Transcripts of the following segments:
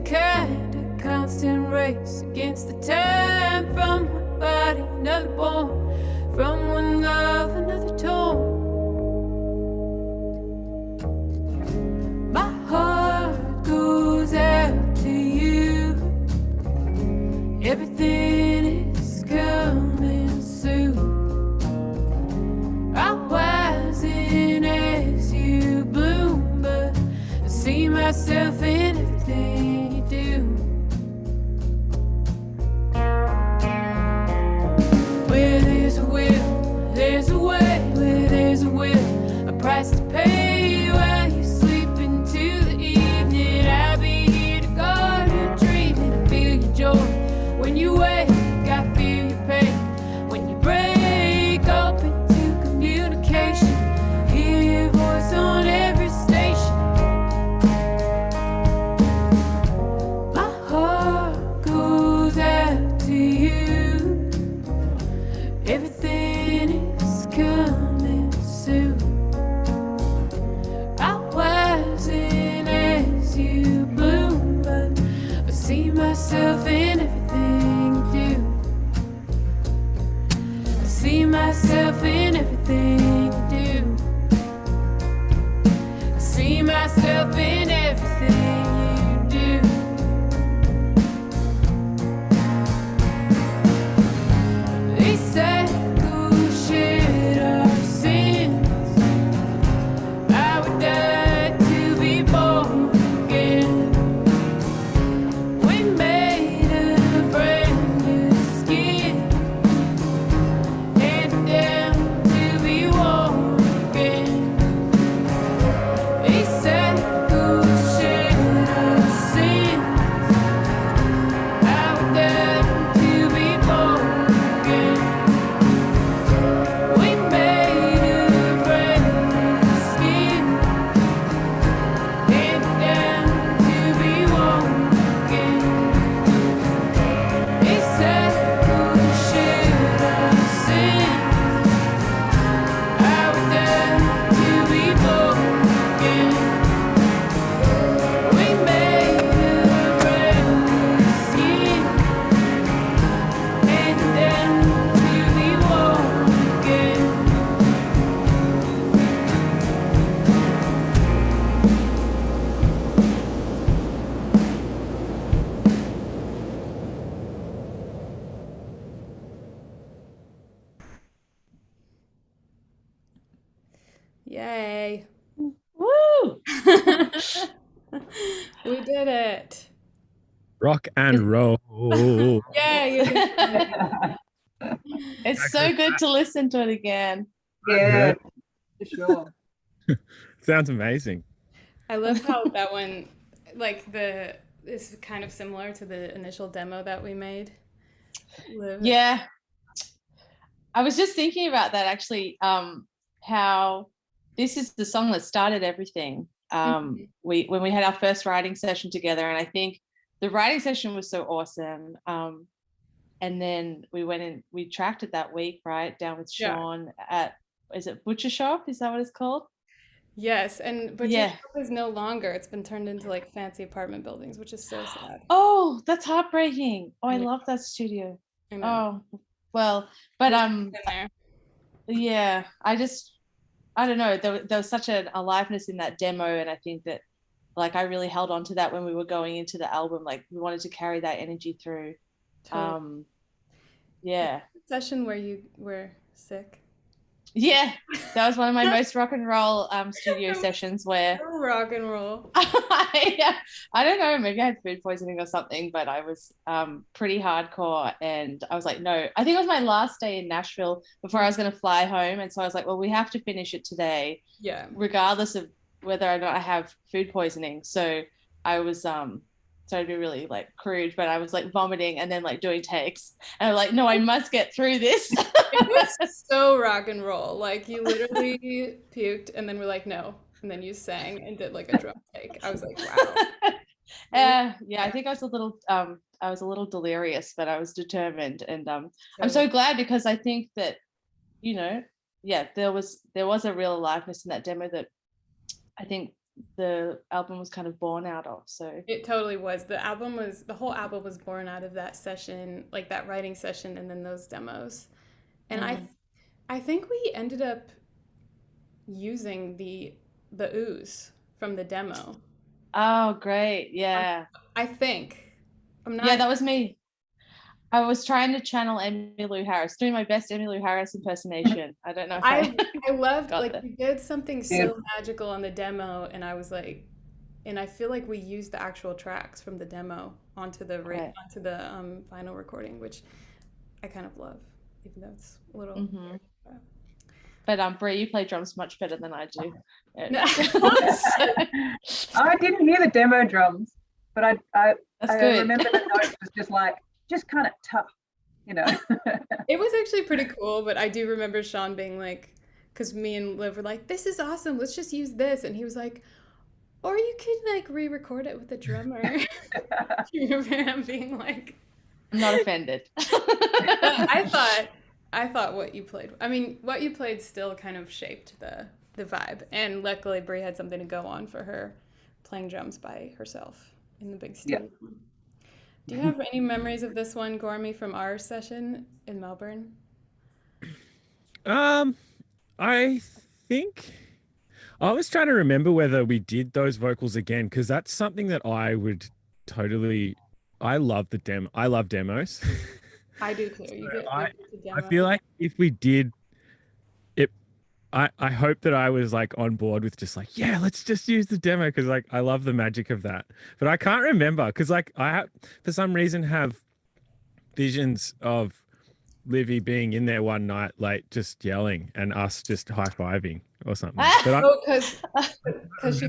some kind of constant race against the time, from one body, another born, from one love, another torn. My heart goes out to you. Everything is coming soon. I'm rising as you bloom, but I see myself in everything you do. Where there's a will, there's a way. Where there's a will, a price to pay. While you sleep into the evening, I'll be here to guard your dream. And I feel your joy when you wake. I feel your pain when you break open to communication. Hear your voice on every station. My heart goes out to you. Everything is coming soon. I'm rising as you bloom, but I see myself in everything you do. I see myself in everything you do. I see myself in everything you do. They said who shed our sins, I would die to be born again. We made a brand new skin, handed down to be worn again. They said who shed our sins, I would die to be born again. We made a brand new skin, handed down to be worn again. They said who shed our sins, I would die to be born again. We made a brand new skin, handed down to be worn again. Yay. Woo! We did it. Rock and roll. Yay. You did it. It's so good to listen to it again. Yeah, for sure. Sounds amazing. I love how that one, like, is kind of similar to the initial demo that we made. Liv. Yeah. I was just thinking about that actually, how this is the song that started everything. When we had our first writing session together, and I think the writing session was so awesome. And then we went and we tracked it that week, right, down with Yeah. Sean at, is it Butcher Shop? Is that what it's called? Yes, but Yeah. your shop is no longer. It's been turned into like fancy apartment buildings, which is so sad. Oh, that's heartbreaking. Oh, I Yeah. love that studio. I know. Oh, well, but In there. yeah, I don't know. There was such an aliveness in that demo, and I think that, like, I really held on to that when we were going into the album. Like, we wanted to carry that energy through. Totally. Yeah, Session where you were sick. yeah, that was one of my most rock and roll studio sessions where Oh, rock and roll. I don't know, maybe I had food poisoning or something, but I was pretty hardcore, and I was like, no, I think it was my last day in Nashville before I was going to fly home, and so I was like, well, we have to finish it today, Yeah. regardless of whether or not I have food poisoning. So I was sorry to be really like crude, but I was like vomiting and then like doing takes, and I'm like, no, I must get through this. It was so rock and roll. Like, you literally puked and then we're like, no. And then you sang and did like a drum take. I was like, wow. Yeah, I think I was a little delirious, but I was determined, and I'm so glad, because I think that, you know, yeah, there was a real aliveness in that demo that I think the album was kind of born out of. So It totally was. The whole album was born out of that session, like that writing session, and then those demos. And I think we ended up using the ooze from the demo. oh, great. Yeah. I think. I'm not. Yeah, that was me. I was trying to channel Emmylou Harris, doing my best Emmylou Harris impersonation. I don't know if I loved, got like, there. we did something so magical on the demo, and I was like, and I feel like we used the actual tracks from the demo onto the Right. final recording, which I kind of love, even though it's a little. Mhm. But Bree, you play drums much better than I do. I didn't hear the demo drums, but I That's good. remember the notes was just kind of tough, you know. It was actually pretty cool, but I do remember Sean being like, because me and Liv were like, "This is awesome. Let's just use this," and he was like, "Or you could like re-record it with a drummer." You remember him being like, I'm not offended. I thought what you played still kind of shaped the vibe, and luckily Bree had something to go on for her playing drums by herself in the big studio. Yeah. Do you have any memories of this one, Gormy, from our session in Melbourne? I think I was trying to remember whether we did those vocals again, because that's something that I would totally. I love the demo. I love demos. I do too. You get I the demo. feel like if we did it, I hope that I was like on board with just like, yeah, let's just use the demo, because like I love the magic of that. But I can't remember, because like for some reason have visions of Livy being in there one night, like just yelling and us just high-fiving or something. But because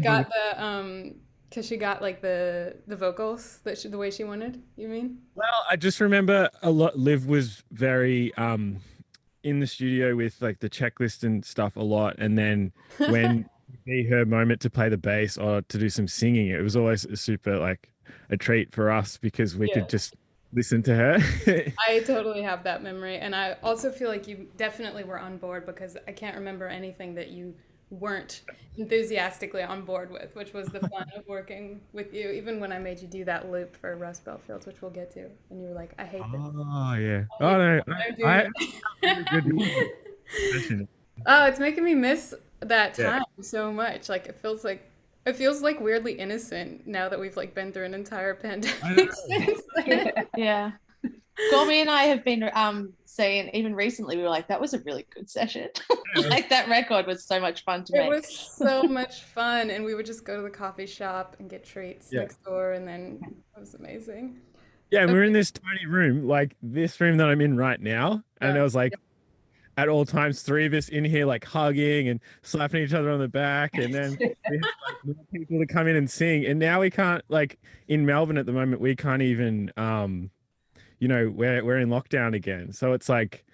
she got like the vocals the way she wanted, you mean? well, I just remember a lot. Liv was very in the studio with like the checklist and stuff a lot, and then when it be her moment to play the bass or to do some singing, it was always a super like a treat for us, because we could just listen to her. I totally have that memory, and I also feel like you definitely were on board, because I can't remember anything that you weren't enthusiastically on board with, which was the fun of working with you, even when I made you do that loop for Russ Belfields, which we'll get to, and you were like, I hate this. Oh yeah. Oh no. Oh, it's making me miss that time so much. Like it feels like weirdly innocent now that we've like been through an entire pandemic since then. Yeah. Gormy and I have been saying, even recently, we were like, that was a really good session. Like that record was so much fun to make. It was so much fun, and we would just go to the coffee shop and get treats next door, and then it was amazing. Yeah, and we're in this tiny room, like this room that I'm in right now, and there was like at all times 3 of us in here like hugging and slapping each other on the back, and then we had like more people to come in and sing, and now we can't, like in Melbourne at the moment, we can't even you know, we're in lockdown again, so it's like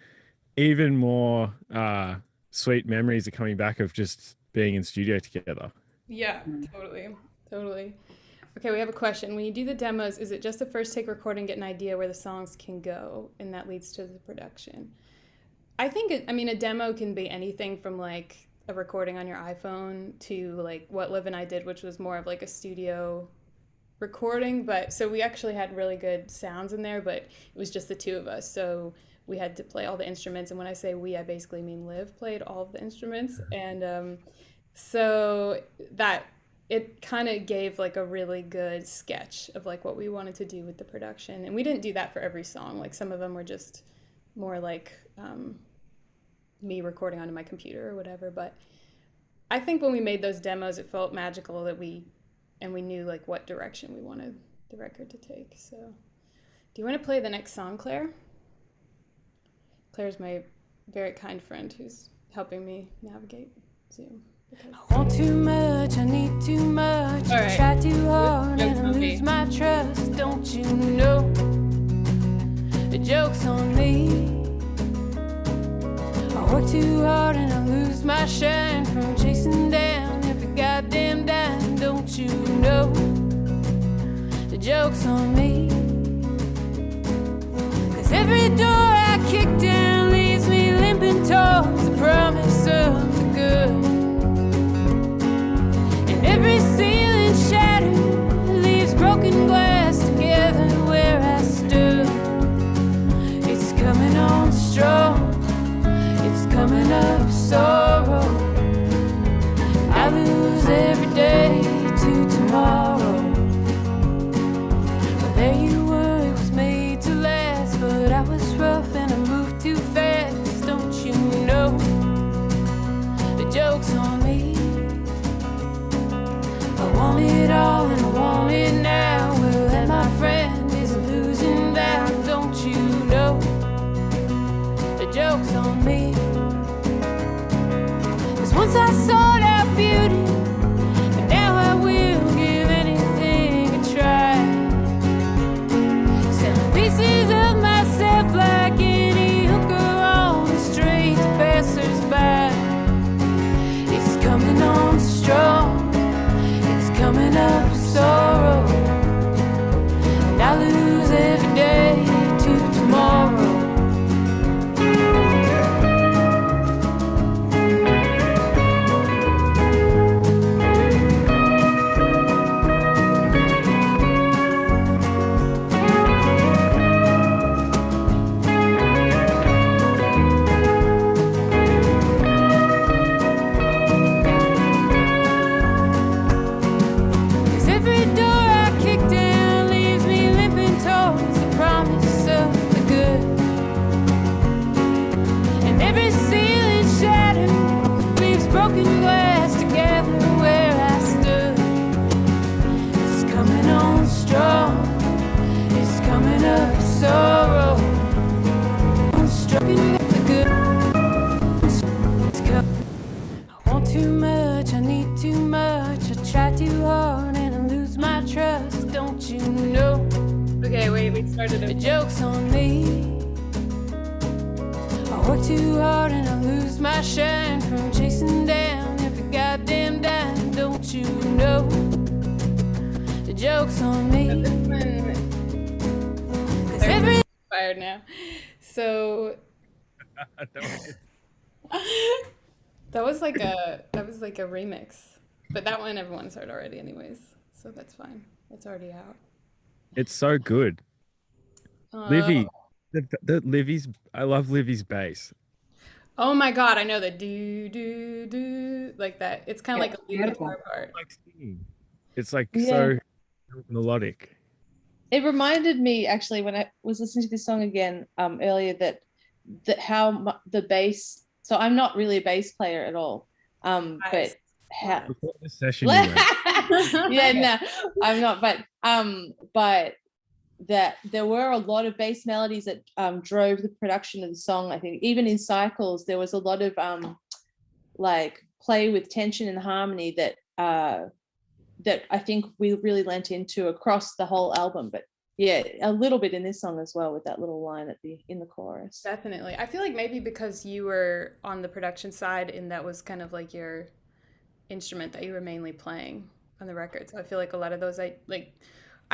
even more sweet memories are coming back of just being in studio together. Yeah, totally. Okay, we have a question. When you do the demos, is it just the first take recording, get an idea where the songs can go, and that leads to the production? I think a demo can be anything from like a recording on your iPhone to like what Liv and I did, which was more of like a studio recording. But so we actually had really good sounds in there, but it was just the 2 of us, so we had to play all the instruments. And when I say we, I basically mean Liv played all of the instruments, and so that it kind of gave like a really good sketch of like what we wanted to do with the production. And we didn't do that for every song. Like some of them were just more like me recording onto my computer or whatever. But I think when we made those demos, it felt magical that we knew like what direction we wanted the record to take. So do you want to play the next song, Claire? Claire's my very kind friend who's helping me navigate Zoom. I want too much, I need too much. All right. I try too hard Joke's and I on me. lose my trust. Don't you know? The joke's on me. I work too hard and I lose my shine from chasing down every goddamn dime. Don't you know? The joke's on me. 'Cause every door I kick down leaves me limping towards the promise of the good. And every you know Okay, wait, we started the it. joke's on me. I work too hard and I lose my shine from chasing down every goddamn dime. Don't you know the joke's on me? This one, 'Cause every inspired now. So that was like a remix, but that one everyone's heard already, anyways. So that's fine. It's already out. It's so good. Livy, Livy's. I love Livy's bass. Oh my God, I know the do do do like that. It's kind of like a lead beautiful. guitar part. Like singing. It's like Yeah. so melodic. It reminded me actually when I was listening to this song again earlier that the bass. So I'm not really a bass player at all, Nice. but how Before this session, you went. yeah, no, I'm not. But that there were a lot of bass melodies that drove the production of the song. I think even in Cycles, there was a lot of like play with tension and harmony that I think we really lent into across the whole album. But yeah, a little bit in this song as well with that little line in the chorus. Definitely. I feel like maybe because you were on the production side and that was kind of like your instrument that you were mainly playing on the record. So I feel like a lot of those I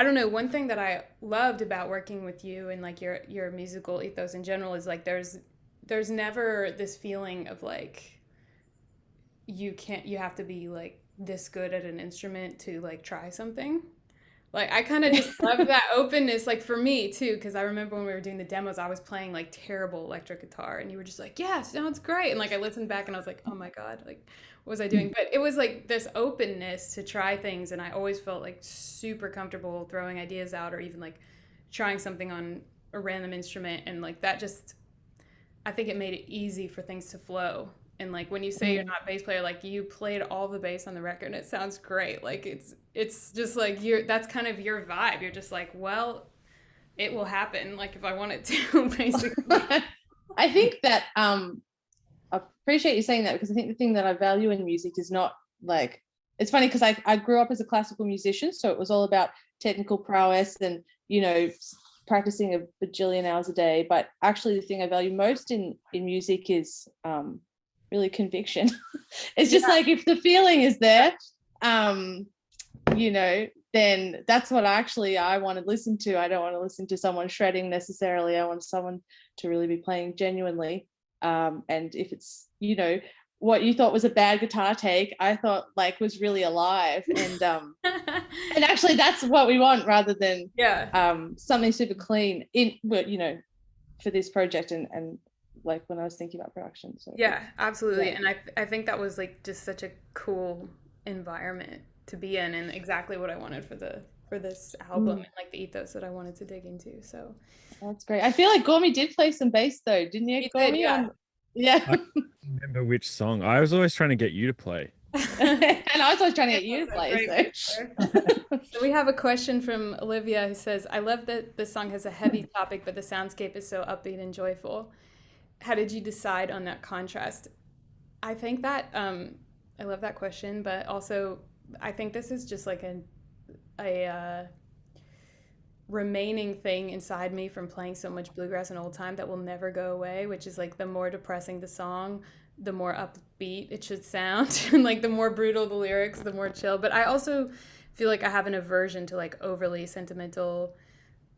don't know, one thing that I loved about working with you and like your musical ethos in general is like there's never this feeling of like you have to be like this good at an instrument to like try something. Like I kind of just love that openness, like for me too, because I remember when we were doing the demos, I was playing like terrible electric guitar, and you were just like, "Yeah, sounds great," and like I listened back and I was like, "Oh my God, like what was I doing?" But it was like this openness to try things, and I always felt like super comfortable throwing ideas out or even like trying something on a random instrument, and like that just, I think it made it easy for things to flow. And like when you say you're not a bass player, like you played all the bass on the record and it sounds great. Like it's just like that's kind of your vibe. You're just like, well, it will happen like if I want it to, basically. I think that I appreciate you saying that, because I think the thing that I value in music is not like, it's funny because I grew up as a classical musician, so it was all about technical prowess and, you know, practicing a bajillion hours a day. But actually the thing I value most in music is really conviction. It's just like if the feeling is there, you know, then that's what I want to listen to. I don't want to listen to someone shredding necessarily. I want someone to really be playing genuinely. And if it's, you know, what you thought was a bad guitar take, I thought like was really alive. And and actually that's what we want rather than something super clean you know, for this project and like when I was thinking about production. So yeah, absolutely. And I think that was like just such a cool environment to be in, and exactly what I wanted for this album and like the ethos that I wanted to dig into. So that's great. I feel like Gormy did play some bass though, didn't you? Gormy? Yeah. I don't remember which song. I was always trying to get you to play. And I was always trying to get you to play. So we have a question from Olivia who says, I love that this song has a heavy topic, but the soundscape is so upbeat and joyful. How did you decide on that contrast? I think that I love that question, but also I think this is just like a remaining thing inside me from playing so much bluegrass and old time that will never go away, which is like the more depressing the song, the more upbeat it should sound, and like the more brutal the lyrics, the more chill. But I also feel like I have an aversion to like overly sentimental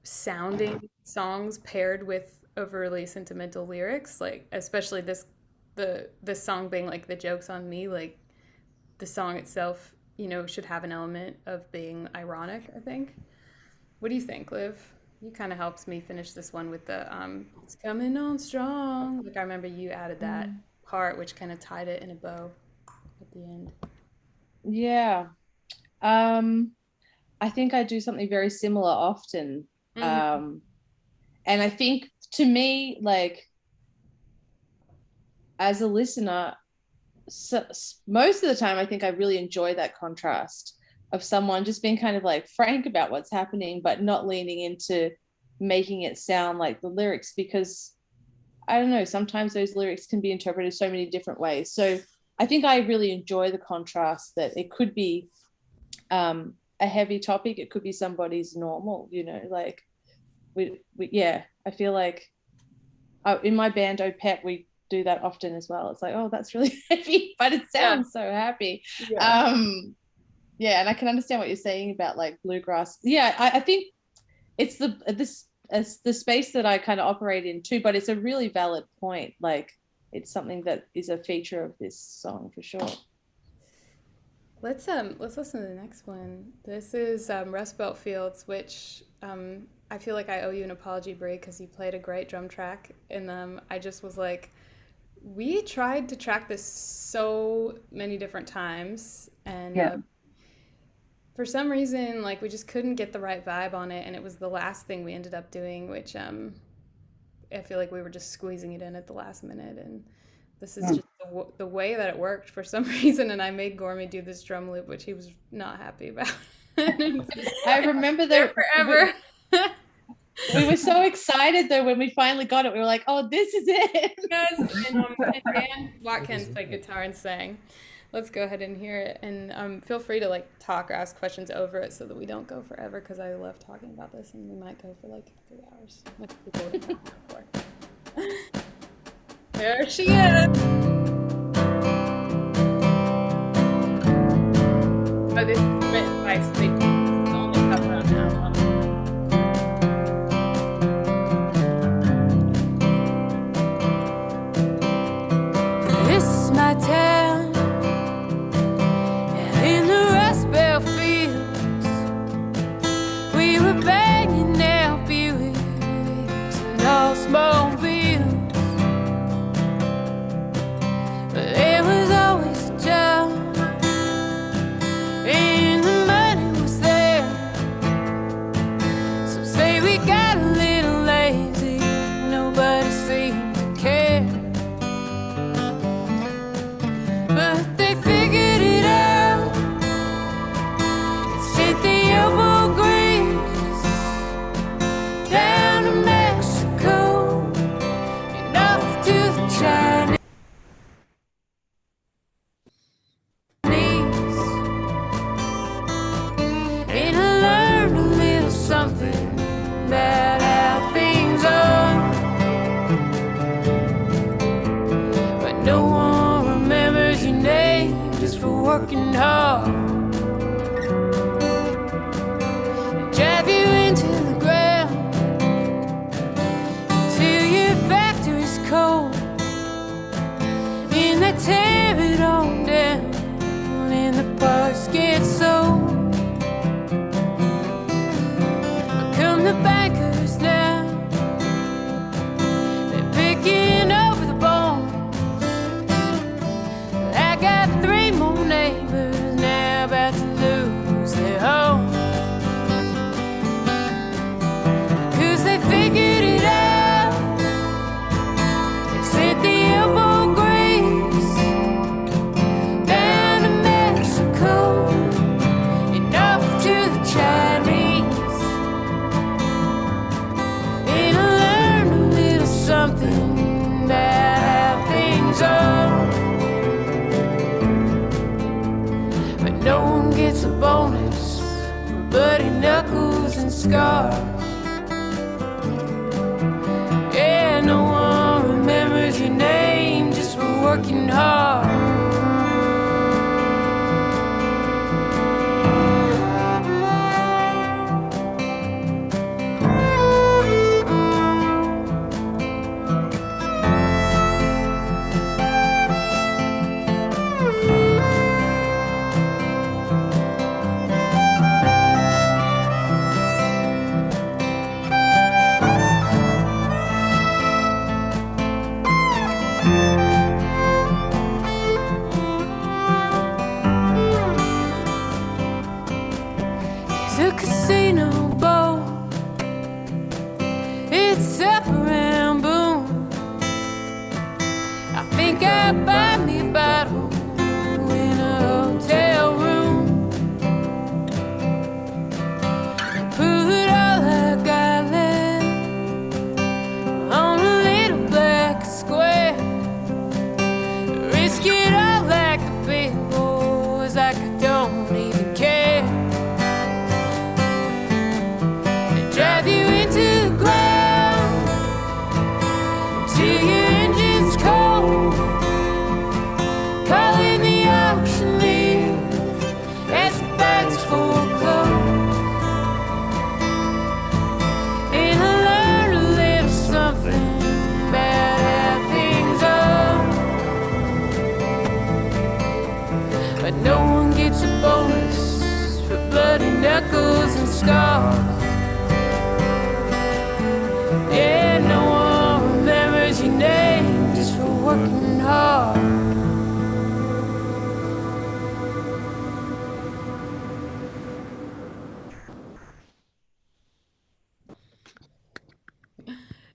sounding songs paired with overly sentimental lyrics, like especially this song being like the joke's on me. Like the song itself, you know, should have an element of being ironic, I think. What do you think, Liv? You kind of helped me finish this one with the it's coming on strong. Like I remember you added that part, which kind of tied it in a bow at the end. Yeah. I think I do something very similar often. And I think to me, like as a listener, most of the time, I think I really enjoy that contrast of someone just being kind of like frank about what's happening, but not leaning into making it sound like the lyrics, because I don't know, sometimes those lyrics can be interpreted so many different ways. So I think I really enjoy the contrast, that it could be a heavy topic, it could be somebody's normal, you know, like we yeah, I feel like in my band OPEP we do that often as well. It's like, oh, that's really heavy, but it sounds so happy. Yeah, and I can understand what you're saying about like bluegrass. Yeah, I think it's the space that I kind of operate in too, but it's a really valid point. Like it's something that is a feature of this song for sure. Let's listen to the next one. This is Rust Belt Fields, which I feel like I owe you an apology, Bree, because you played a great drum track in them. I just was like, we tried to track this so many different times, and for some reason, like we just couldn't get the right vibe on it, and it was the last thing we ended up doing, which I feel like we were just squeezing it in at the last minute, and this is just the way that it worked for some reason, and I made Gormy do this drum loop, which he was not happy about. I remember there forever. We were so excited though when we finally got it. We were like, "Oh, this is it!" Yes, and Dan Watkins played guitar and sang. Let's go ahead and hear it, and feel free to like talk or ask questions over it so that we don't go forever, because I love talking about this, and we might go for like 3 hours. There she is. Oh, this is written by Sleep. It's the only cover on the album. This is my town, in the Rust Belt Fields. We were banging out Buicks and Oldsmobiles, but there was always a job, and the money was there. Some say we got a little lazy, nobody seemed to care. But they figured it out. It's hit the elbow grease down to Mexico and off to the Chinese. And I learned a little something about how things are, but no one remembers your name just for working hard. They drive you into the ground till your factory's cold, and they tear it all down and the parts get sold. But come the bankers now, they're picking over the bones. I got 3 more neighbors now about to lose their home, 'cause they figured it out. They sent the elbow grease down to Mexico and off to the Chinese. And I learned a little something about how things are, but no one gets a bonus for bloody knuckles and scars. Yeah, no one remembers your name just for working hard.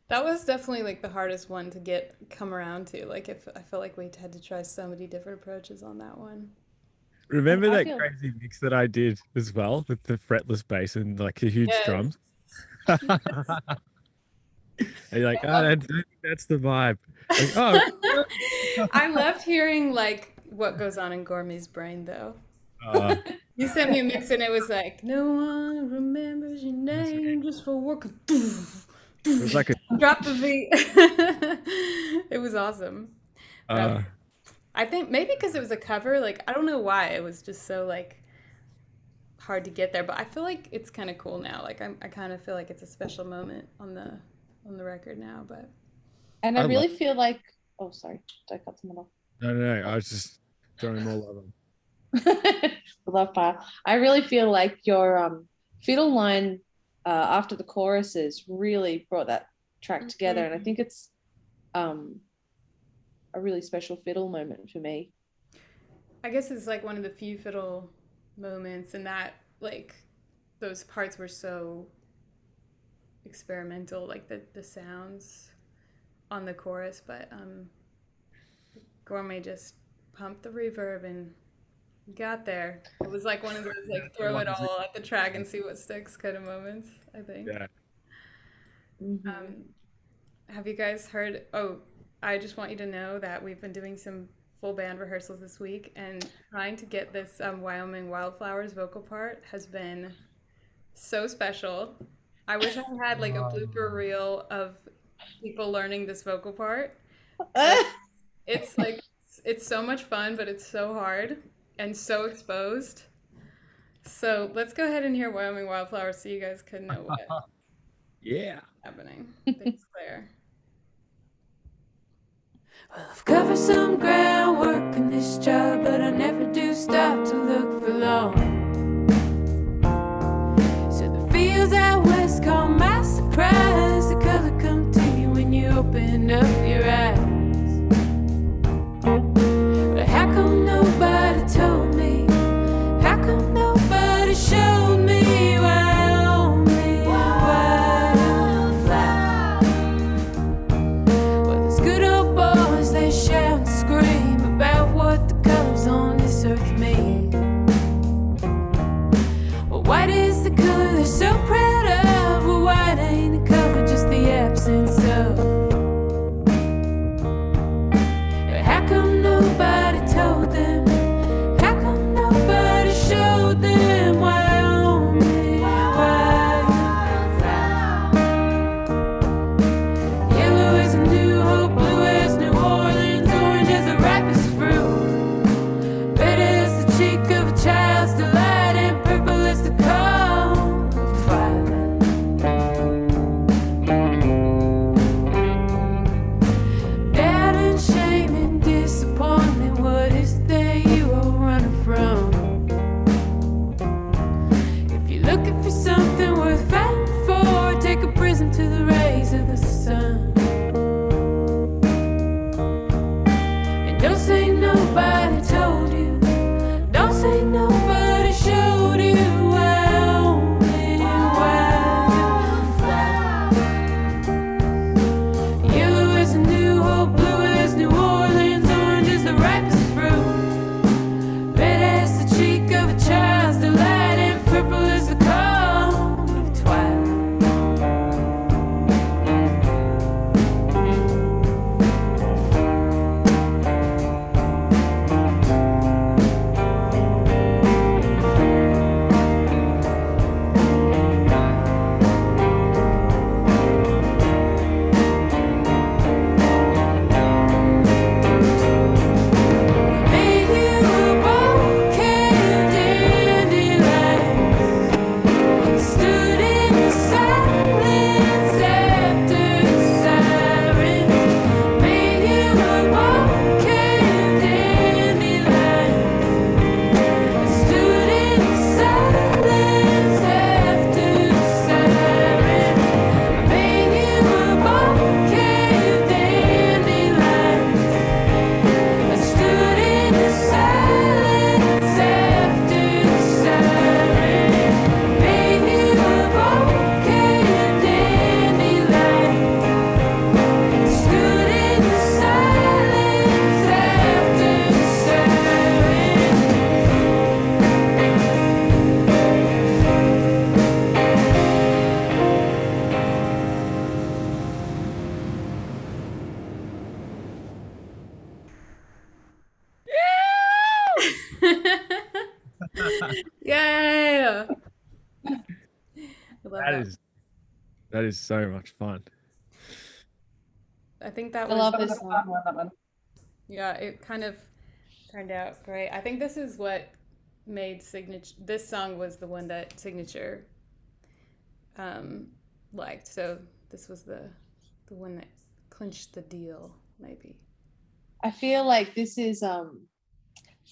That was definitely like the hardest one to come around to. Like if I felt like we had to try so many different approaches on that one. Remember I that feel- crazy mix that I did as well with the fretless bass and like the huge Yes. drums? And you're like, oh, that's the vibe. Like, oh, I loved hearing like what goes on in Gourmet's brain though. uh, You sent me a mix and it was like, no one remembers your name just for work. it was like a Drop the beat. It was awesome. I think maybe because it was a cover, like I don't know why it was just so like hard to get there, but I feel like it's kind of cool now. Like I kind of feel like it's a special moment on the record now. But And I I really feel like, oh, sorry, did I cut someone off? no, I was just throwing more love on. Love pile. I really feel like your fiddle line after the choruses really brought that track together, and I think it's a really special fiddle moment for me. I guess it's like one of the few fiddle moments, and that like those parts were so experimental, like the sounds on the chorus, but Gourmet just pumped the reverb and got there. It was like one of those like throw it all at the track and see what sticks kind of moments, I think. Yeah. Have you guys heard? Oh, I just want you to know that we've been doing some full band rehearsals this week, and trying to get this Wyoming Wildflowers vocal part has been so special. I wish I had like a blooper reel of people learning this vocal part. It's like, it's so much fun, but it's so hard and so exposed. So let's go ahead and hear Wyoming Wildflowers so you guys can know what's Yeah. happening. Thanks, Claire. Well, I've covered some groundwork in this job, but I never do stop to look for long. So the fields out west caught my surprise. The color come to you when you open up your eyes. But how come nobody told me? How come nobody showed me Wyoming wildflower? Well, those good old boys, they shout and scream about what the colors on this earth mean. Well, white is the color they're so proud of. That is so much fun. I think that I love was, this That was a one. fun one, that one. yeah, it kind of turned out great. I think this is what made Signature, this song was the one that Signature liked. So this was the one that clinched the deal, maybe. I feel like this is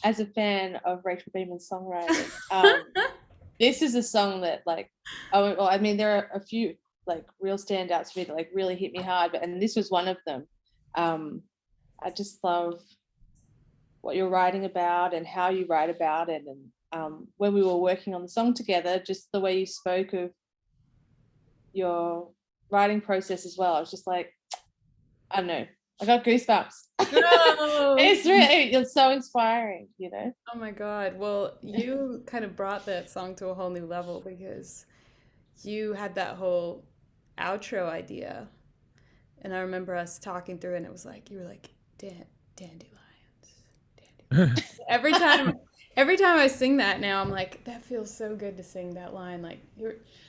as a fan of Rachel Baiman's songwriting, this is a song that like, oh well, I mean there are a few like real standouts for me that like really hit me hard, and this was one of them. I just love what you're writing about and how you write about it, and when we were working on the song together, just the way you spoke of your writing process as well. I was just like, I don't know, I got goosebumps. No. It's so inspiring, you know. Oh my God. Well, you kind of brought that song to a whole new level because you had that whole outro idea. And I remember us talking through it, and it was like, you were like, dandelions. Every time I sing that now, I'm like, that feels so good to sing that line. Like,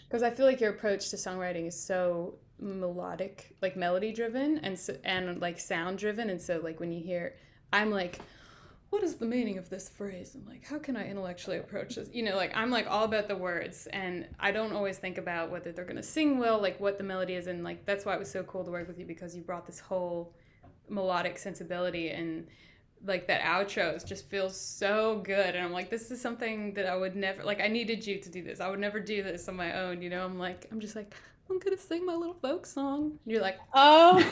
because I feel like your approach to songwriting is so melodic, like melody driven, and like sound driven. And so like when you hear, I'm like, what is the meaning of this phrase? I'm like, how can I intellectually approach this? You know, like I'm like all about the words, and I don't always think about whether they're gonna sing well, like what the melody is, and like that's why it was so cool to work with you, because you brought this whole melodic sensibility, and like that outro just feels so good. And I'm like, this is something that I would never, like I needed you to do this. I would never do this on my own, you know? I'm just like, I'm gonna sing my little folk song. And you're like, oh.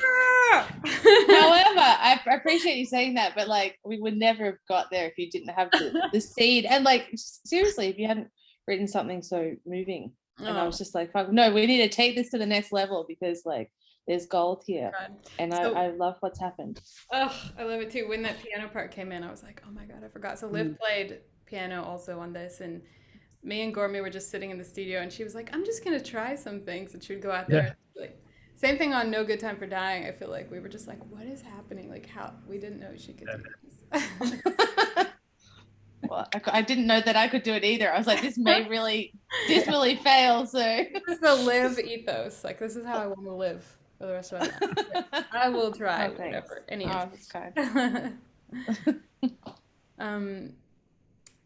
Ah! However, I appreciate you saying that, but like we would never have got there if you didn't have the seed. And like seriously, if you hadn't written something so moving. And I was just like, fuck, no, we need to take this to the next level, because like there's gold here. God. And So- I love what's happened. Oh, I love it too. When that piano part came in, I was like, oh my God, I forgot. So Liv played piano also on this, and me and Gormy were just sitting in the studio, and she was like, I'm just going to try some things. And she would go out there. Yeah. Like, same thing on No Good Time for Dying. I feel like we were just like, what is happening? Like, how we didn't know she could do this. Well, I didn't know that I could do it either. I was like, this really fail. So This is the Liv ethos. Like, this is how I want to live for the rest of my life. Like, I will try whatever. Any that's kind.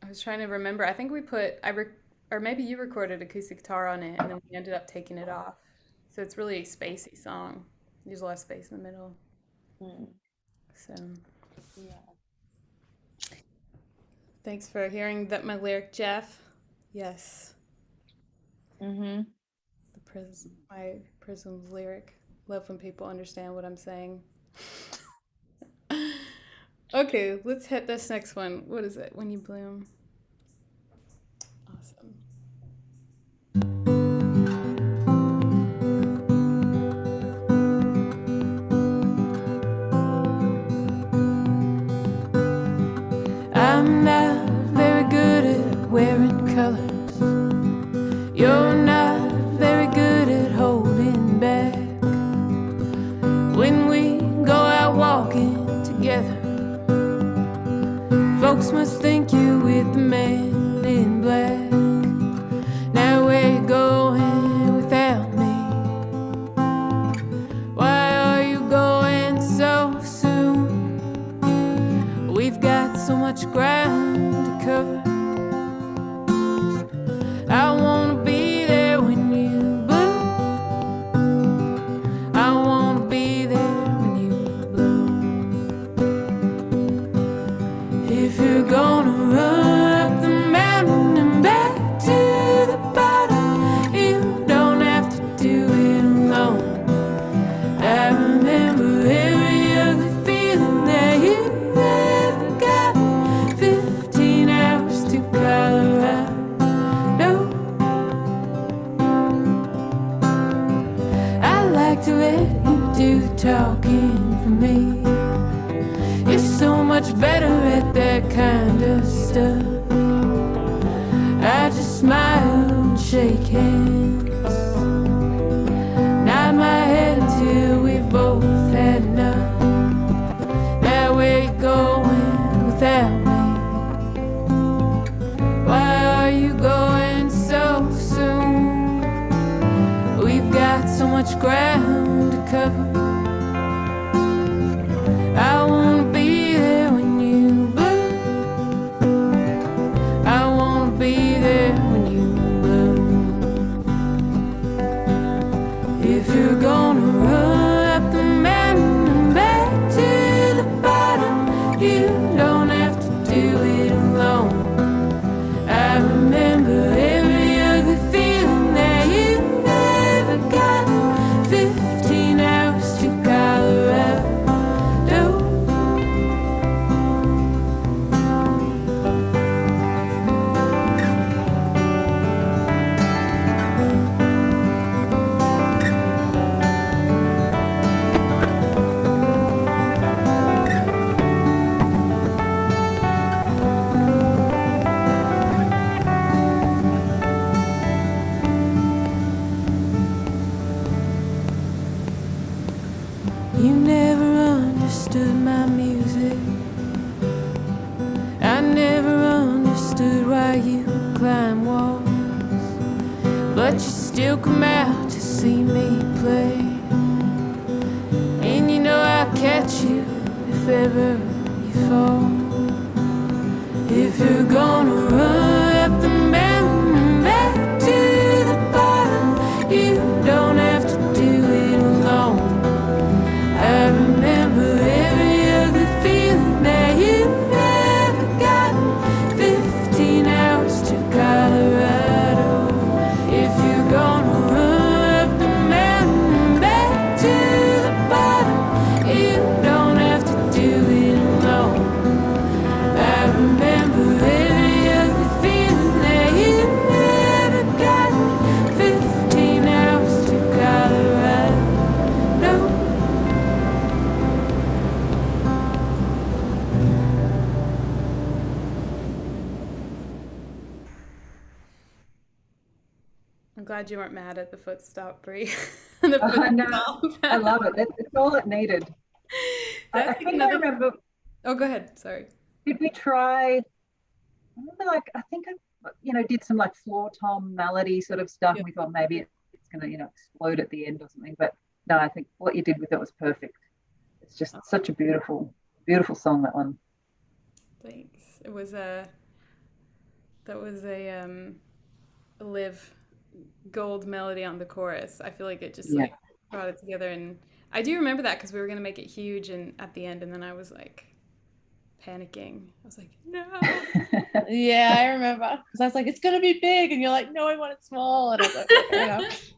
I was trying to remember. I think we put or maybe you recorded acoustic guitar on it, and then we ended up taking it off. So it's really a spacey song. There's a lot of space in the middle. So Yeah. thanks for hearing that my lyric, Jeff. Yes, Mm-hmm. my Prism's lyric. Love when people understand what I'm saying. Okay, let's hit this next one. What is it? When You Bloom. Awesome. I'm not very good at wearing colors. You're not very good at holding back. When we go out walking together, folks must think you're with the man in black. Now where you going without me? Why are you going so soon? We've got so much ground to cover. I wanna be there when you bloom. I wanna be there when you bloom. If you're gonna run up the mountain and back to the bottom, you don't have to do it alone. I remember every other feeling that you ever got. 15 hours to Colorado. I like to let you do talking for me. You're so much better at that kind of stuff. I just smile and shake hands, nod my head until we've both had enough. Now where you going without me? Why are you going so soon? We've got got so much ground to cover. I wanna be there when you bloom. I wanna be there when you bloom. If you're gonna run up the mountain and back to the bottom, you don't have to do it alone. I remember every ugly feeling that you ever got. 15 hours to Colorado. You never understood my music. I never understood why you climb walls, but you still come out to see me play. And you know I'll catch you if ever you fall. If you're gonna run up the mountain and back to the bottom, you don't have to do it alone. I remember every ugly feeling that you ever got. 15 hours to Colorado. If you're gonna run up the mountain and back to the bottom, you don't have to do it alone. I remember every ugly feeling that you ever got. 15 hours to Colorado. No. I'm glad you weren't mad at the foot stop, Bree. The Oh, foot no, stop. I love it. It's all it needed. That's I like think I another. remember, Oh, go ahead. Sorry. did we try, I remember like, I think I, did some like floor tom melody sort of stuff. Yeah. And we thought maybe it's going to, explode at the end or something. But no, I think what you did with it was perfect. It's just such a beautiful, beautiful song, that one. Thanks. It was a. That was a Liv gold melody on the chorus. I feel like it just Yeah. like brought it together, and I do remember that because we were gonna make it huge and at the end, and then I was like panicking. I was like, no. Yeah, I remember. Because I was like, it's going to be big. And you're like, no, I want it small. And I was like, fair enough.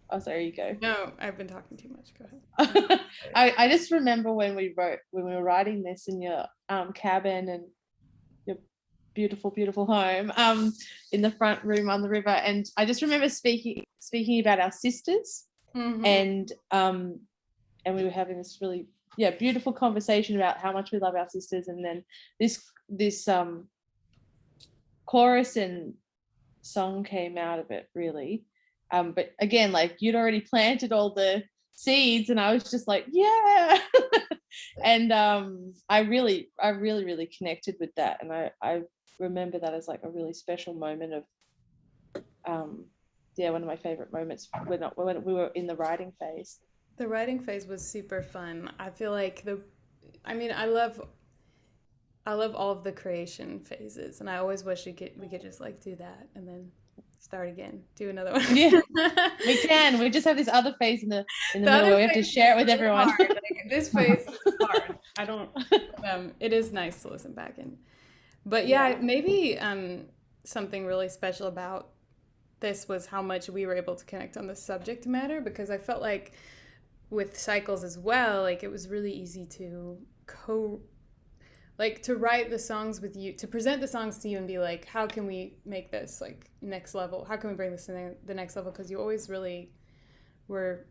Oh, sorry, you go. No, I've been talking too much. Go ahead. I just remember when we were writing this in your cabin and your beautiful home in the front room on the river, and I just remember speaking about our sisters. Mhm. and we were having this really beautiful conversation about how much we love our sisters, and then this chorus and song came out of it, really. But again, like, you'd already planted all the seeds, and I was just like, yeah. And I really connected with that, and I remember that as like a really special moment of one of my favorite moments when we were in the writing phase. The writing phase was super fun. I feel like I love all of the creation phases, and I always wish we could just like do that and then start again, do another one. Yeah, we can. We just have this other phase in the middle where we have to share it with everyone. Like, this phase is hard. I don't. It is nice to listen back in, but maybe something really special about this was how much we were able to connect on the subject matter, because I felt like with Cycles as well, like it was really easy to to write the songs with you, to present the songs to you and be like, how can we make this like next level? How can we bring this to the next level? Because you always really were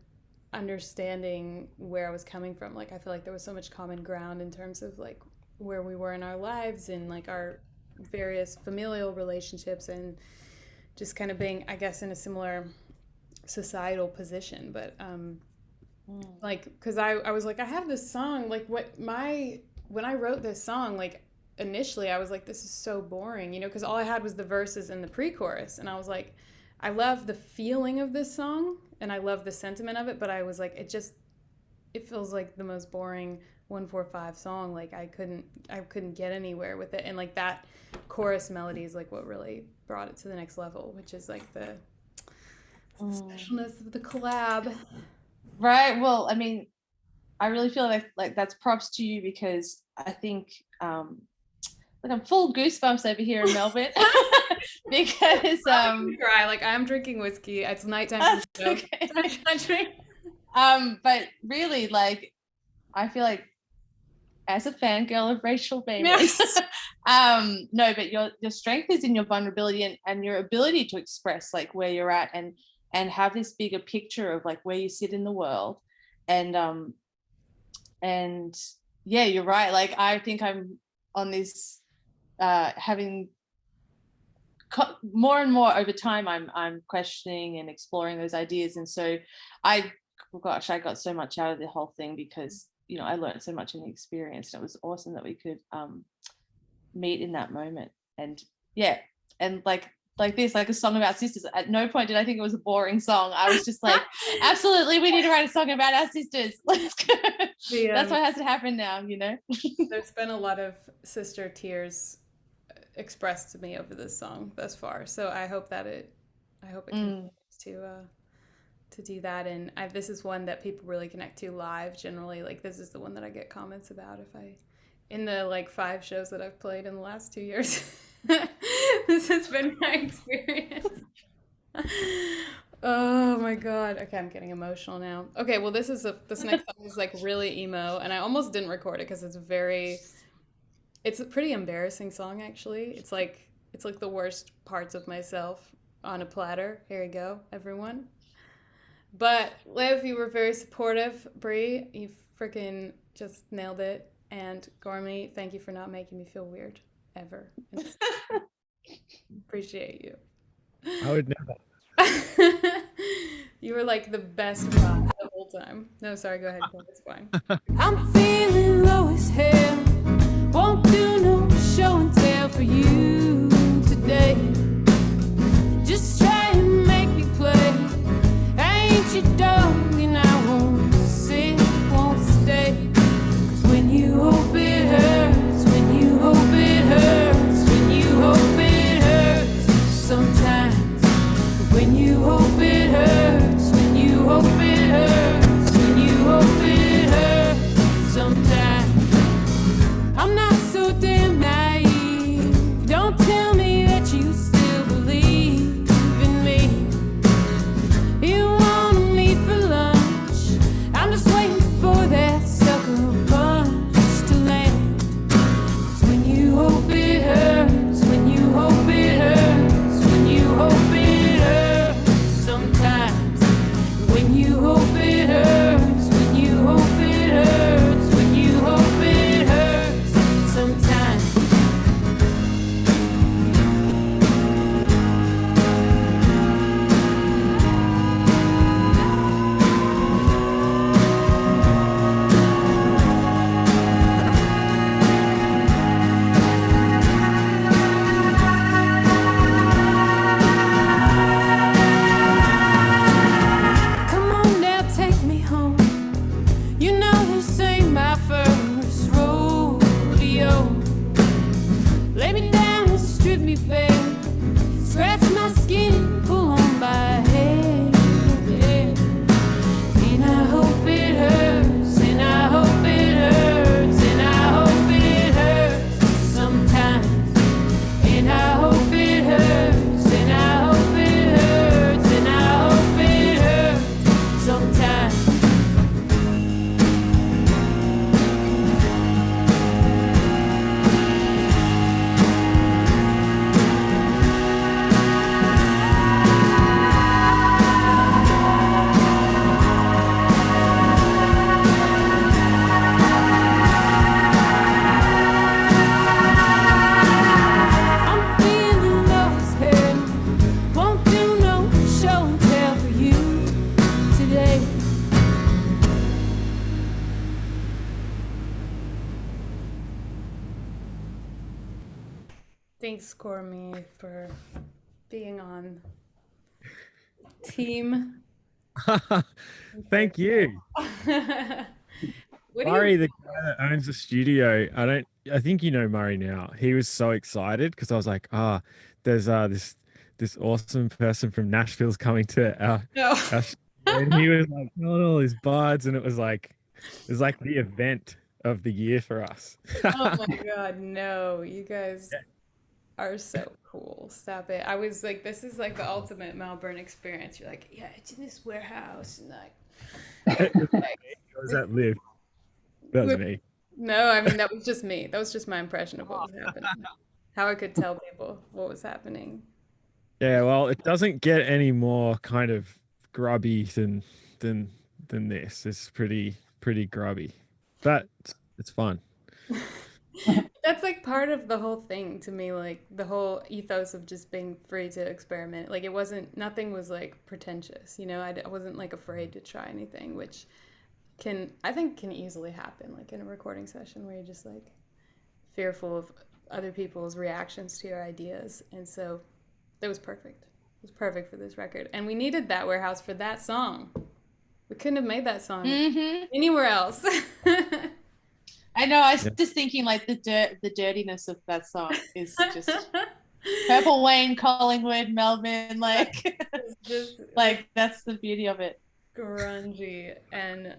understanding where I was coming from. Like, I feel like there was so much common ground in terms of like where we were in our lives and like our various familial relationships, and just kind of being, I guess, in a similar societal position. But like, because I was like, I have this song, like when I wrote this song, like initially I was like, this is so boring, because all I had was the verses and the pre-chorus, and I was like, I love the feeling of this song and I love the sentiment of it, but I was like, it feels like the most boring 1-4-5 song. Like I couldn't get anywhere with it. And like that chorus melody is like what really brought it to the next level, which is like the specialness of the collab. Right. Well, I mean, I really feel like that's props to you, because I think like I'm full goosebumps over here in Melbourne. Because cry, like I'm drinking whiskey. It's nighttime. Okay. But really, like I feel like as a fangirl of Rachel Baiman, Yes. no, but your strength is in your vulnerability and your ability to express like where you're at and have this bigger picture of like where you sit in the world. And yeah, you're right. Like I think I'm on this having more and more over time, I'm questioning and exploring those ideas. And so I got so much out of the whole thing, because you know I learned so much in the experience, and it was awesome that we could meet in that moment. And yeah, and like this, like a song about sisters, at no point did I think it was a boring song. I was just like, absolutely, we need to write a song about our sisters. Let's go. That's what has to happen now, you know. There's been a lot of sister tears expressed to me over this song thus far, so I hope it continues to do that. And this is one that people really connect to live generally. Like this is the one that I get comments about in the like 5 shows that I've played in the last 2 years. This has been my experience. Oh my god. Okay, I'm getting emotional now. Okay, well this next song is like really emo, and I almost didn't record it because it's a pretty embarrassing song actually. It's like the worst parts of myself on a platter. Here you go, everyone. But Liv, you were very supportive. Bree, you freaking just nailed it. And Gormy, thank you for not making me feel weird ever. Appreciate you. I would never. You were like the best rock the whole time. No, sorry, go ahead. It's fine. I'm feeling low as hell. Won't do no show and tell for you today. Just try and make me play. I ain't your dog and I won't sit, won't stay. 'Cause when you hope it hurts, when you hope it hurts, when you hope it hurts sometimes. When you hope it hurts, when you hope it hurts, when you hope it hurts sometimes. I'm not so damn naive. Don't tell me that you still believe in me. You want me for lunch. I'm just waiting for that sucker punch to land. 'Cause when you hope it hurts, when you hope it hurts, when you hope it hurts sometimes. When you hope it hurts, when you hope it hurts, when you hope it hurts sometimes. Come on now, take me home. You know this ain't my first rodeo. Lay me down and strip me bare. Scratch my skin, pull on my hair. Yeah. And I hope it hurts, and I hope it hurts, and I hope it hurts sometimes. And I hope it hurts, and I hope it hurts, and I hope it hurts sometimes. I'm feeling low as hell. Won't do no show and tell for you today. Thanks, Gormy, for being on team. Thank you. What do Murray, you? the guy that owns the studio, I think you know Murray now. He was so excited because I was like, there's this awesome person from Nashville's coming to No. our studio. And he was like telling all his buds, and it was like the event of the year for us. Oh my God, no. You guys are so cool. Stop it. I was like, this is like the ultimate Melbourne experience. You're like, yeah, it's in this warehouse. And like, Was that Liv? That was me. no, I mean, that was just me. That was just my impression of what was happening. How I could tell people what was happening. Yeah, well, it doesn't get any more kind of grubby than this. It's pretty grubby, but it's fun. That's like part of the whole thing to me, like the whole ethos of just being free to experiment. Like nothing was like pretentious, you know. I wasn't like afraid to try anything, which I think can easily happen, like in a recording session where you're just like fearful of other people's reactions to your ideas. And so it was perfect. It was perfect for this record, and we needed that warehouse for that song. We couldn't have made that song anywhere else. I know. I was just thinking, like the dirtiness of that song is just Purple Wayne, Collingwood, Melbourne, like, just like that's the beauty of it. Grungy. And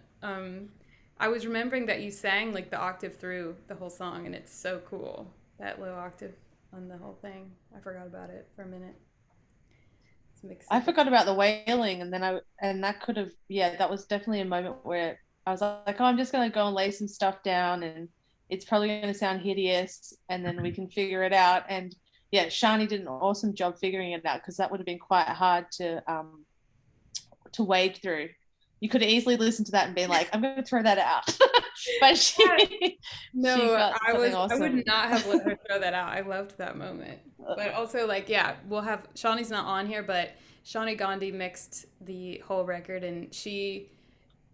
I was remembering that you sang like the octave through the whole song, and it's so cool, that low octave on the whole thing. I forgot about it for a minute. I forgot about the wailing, and then that could have, that was definitely a moment where I was like, oh, I'm just going to go and lay some stuff down, and it's probably going to sound hideous, and then we can figure it out. And yeah, Shani did an awesome job figuring it out, because that would have been quite hard to wade through. You could have easily listened to that and been like, I'm going to throw that out. But I would not have let her throw that out. I loved that moment. But also, like, we'll have, Shani's not on here, but Shani Gandhi mixed the whole record, and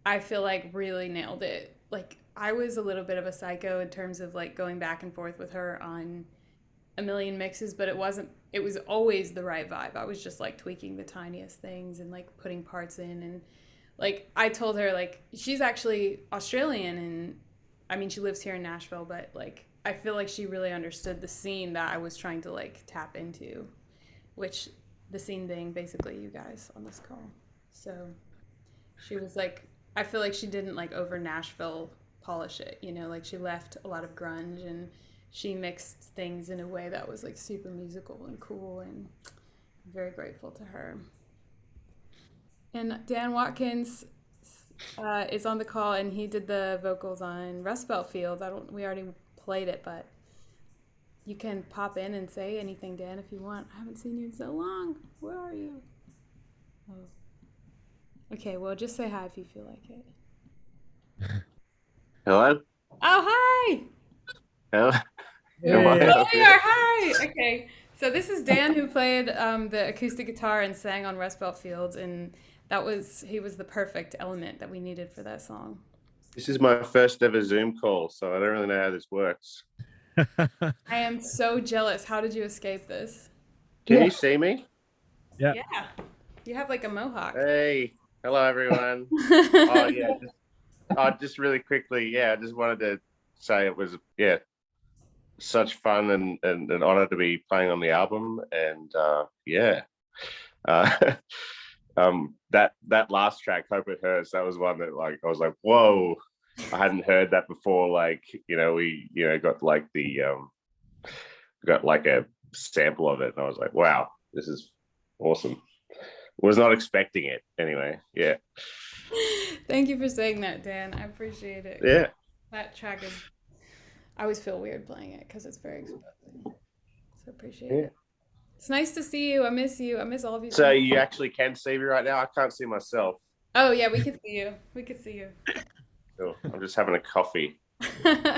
I feel like really nailed it. Like, I was a little bit of a psycho in terms of like going back and forth with her on a million mixes, but it was always the right vibe. I was just like tweaking the tiniest things and like putting parts in. And like, I told her, like, she's actually Australian, and I mean, she lives here in Nashville, but like, I feel like she really understood the scene that I was trying to like tap into, which the scene being basically you guys on this call. So she was like, I feel like she didn't like over Nashville polish it, you know, like she left a lot of grunge and she mixed things in a way that was like super musical and cool, and I'm very grateful to her. And Dan Watkins is on the call, and he did the vocals on Rust Belt Fields. We already played it, but you can pop in and say anything, Dan, if you want. I haven't seen you in so long. Where are you? Oh. Okay, well, just say hi if you feel like it. Hello? Oh, hi! Hello? Oh, we are. Hi! Okay, so this is Dan, who played the acoustic guitar and sang on Rust Belt Fields, and he was the perfect element that we needed for that song. This is my first ever Zoom call, so I don't really know how this works. I am so jealous. How did you escape this? Can you see me? Yeah. Yeah. You have like a mohawk. Hey, hello everyone. Just really quickly, I just wanted to say it was such fun and an honor to be playing on the album, and that last track, Hope It Hurts, that was one that like I was like, whoa, I hadn't heard that before. Like, you know, we got like got like a sample of it, and I was like, wow, this is awesome. Was not expecting it anyway. Yeah. Thank you for saying that, Dan. I appreciate it. Yeah. That track I always feel weird playing it because it's very explosive. So appreciate it. It's nice to see you. I miss you. I miss all of you. So you actually can see me right now? I can't see myself. Oh yeah, we can see you. We can see you. Cool. I'm just having a coffee.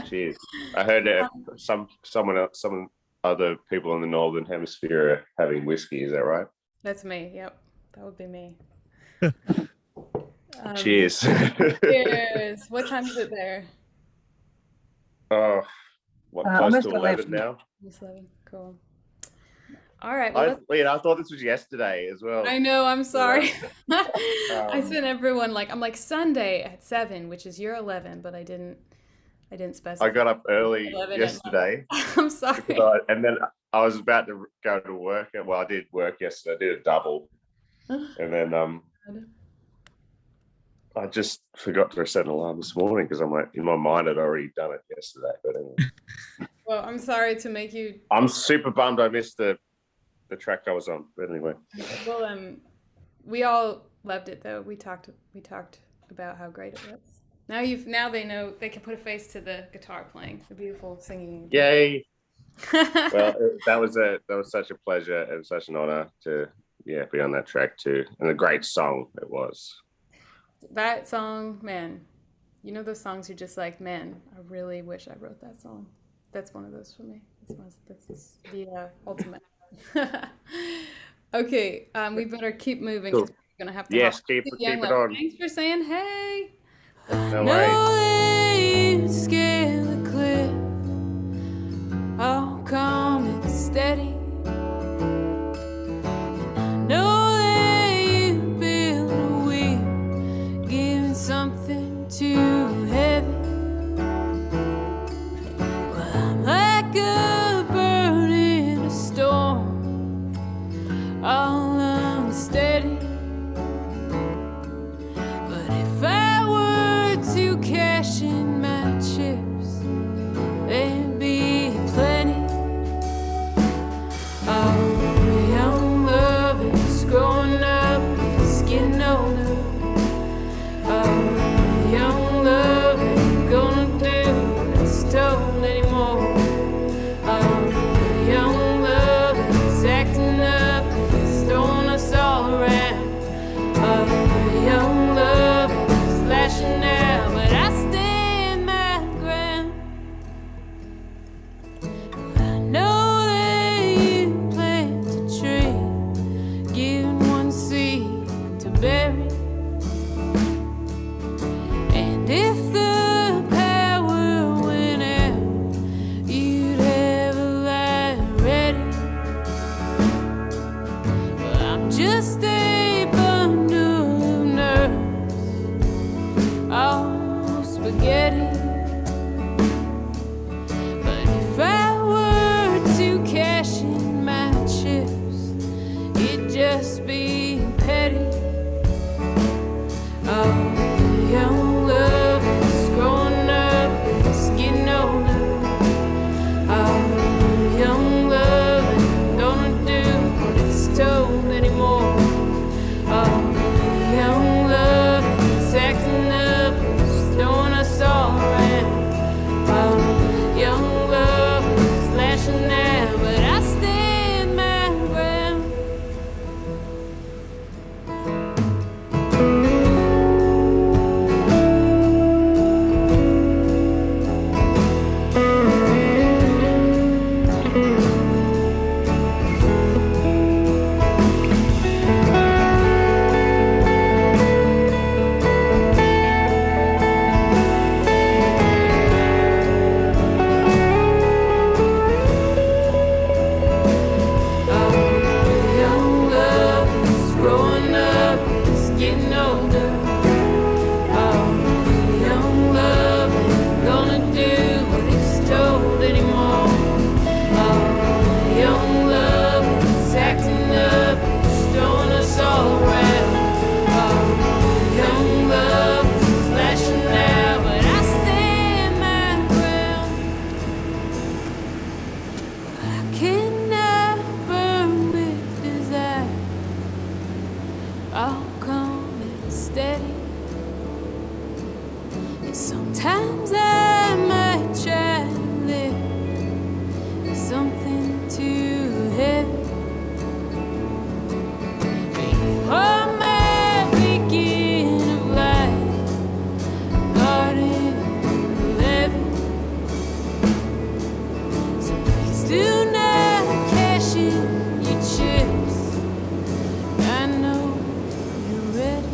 Cheers. I heard some other people in the Northern Hemisphere are having whiskey. Is that right? That's me. Yep. That would be me. Cheers. Cheers. What time is it there? Oh, close to 11 now? It's 11. Cool. All right. Well, I thought this was yesterday as well. I know. I'm sorry. Um, I sent everyone I'm like Sunday at 7, which is your 11, but I didn't specify. I got up early 11 at yesterday. night. I'm sorry. And then I was about to go to work. Well, I did work yesterday. I did a double. And then I just forgot to set an alarm this morning because I'm like, in my mind, I'd already done it yesterday. But anyway. Well, I'm sorry to make you. I'm super bummed I missed the track I was on. But anyway. Well, we all loved it though. We talked about how great it was. Now they know they can put a face to the guitar playing, the beautiful singing. Yay! Well, that was such a pleasure and such an honor to be on that track too, and a great song it was. That song, man, you know those songs you're just like, man, I really wish I wrote that song. That's one of those for me. That's just the ultimate. Okay, we better keep moving. Cool. We're gonna have to. Yes, keep it on. Thanks for saying hey. No way. Scale the cliff, all calm and steady. And I know that you build a wheel, giving something too heavy. Well, I'm like a bird in a storm, all unsteady. But if I were to cash in my chips, there'd be plenty. Oh, young love is growing up, it's getting older. Oh, young love ain't gonna do what it's told anymore. Oh, young love is acting up, it's throwing us all around. Oh, young love is lashing out, but I stand my ground. I know that you plant a tree, giving one seed to bury. And if the power went out, you'd have a light ready. Well, I'm just a bundle of nerves, all spaghetti. But if I were to cash in my chips, it'd just be petty. Oh, young love is growing up, it's getting older. Oh, young love ain't gonna do what it's told anymore. Oh, young love is acting up, it's throwing us all around. Oh, young love is lashing out, but I stand my ground. Oh, young love is growing up, it's getting older. Oh, young love ain't gonna do what it's told anymore. Oh, young love is acting up, it's throwing us all around. Oh, young love is lashing out, but I stand my ground. I cannot burn with desire, all calm and steady. And sometimes I might try to live something too heavy. But you are my beginning of life, garden and levee. So please do not cash in your chips. I know you're ready.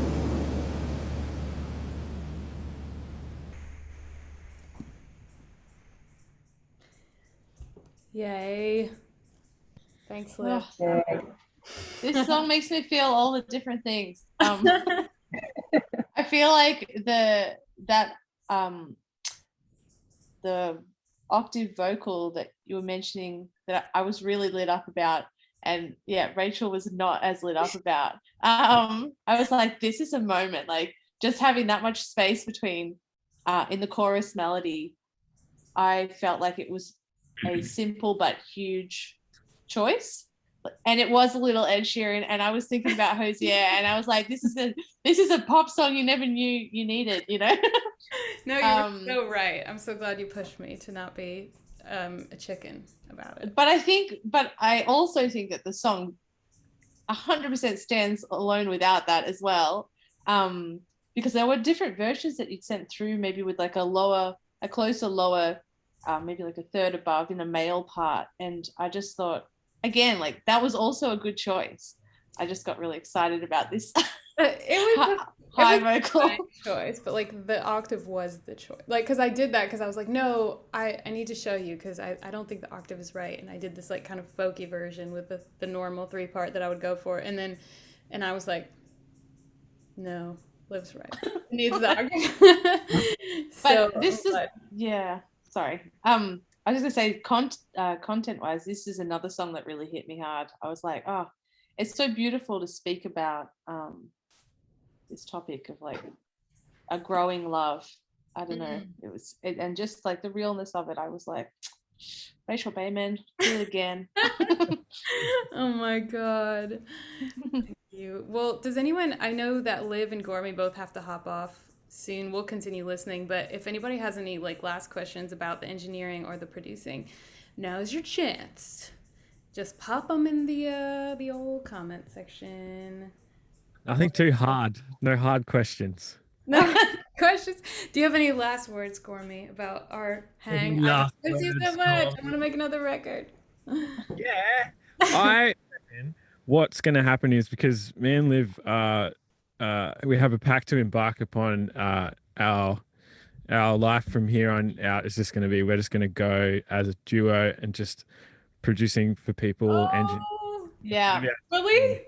Yay. Thanks, Liv. Oh, Yeah. this song makes me feel all the different things. I feel like the octave vocal that you were mentioning that I was really lit up about, and yeah, Rachel was not as lit up about. I was like, this is a moment, like just having that much space between in the chorus melody. I felt like it was a simple but huge choice, and it was a little Ed Sheeran, and I was thinking about Hosier, and I was like, this is a pop song you never knew you needed, you know. No, you're so right. I'm so glad you pushed me to not be a chicken about it. But I also think that the song 100% stands alone without that as well, because there were different versions that you'd sent through, maybe with like a closer lower, maybe like a third above in a male part, and I just thought, again, like that was also a good choice. I just got really excited about this. It was high vocal choice, but like the octave was the choice. Like, because I did that because I was like, no, I need to show you because I don't think the octave is right, and I did this like kind of folky version with the normal 3-part that I would go for, and I was like, no, Liv's right. It needs the octave. So, but this is yeah. Sorry. I was gonna say content-wise, this is another song that really hit me hard. I was like, oh, it's so beautiful to speak about this topic of like a growing love. I don't know. It was and just like the realness of it. I was like, Rachel Baiman, do it again. Oh my God. Thank you. Well, does anyone? I know that Liv and Gormy both have to hop off soon. We'll continue listening, but if anybody has any like last questions about the engineering or the producing, now's your chance. Just pop them in the old comment section. Nothing too hard. No hard questions. No questions. Do you have any last words, Gormy, about our hang? I miss you so much. I want to make another record. Yeah. What's going to happen is, because me and Liv, we have a pact to embark upon. Our life from here on out is just going to be, we're just going to go as a duo and just producing for people. Yeah. Really?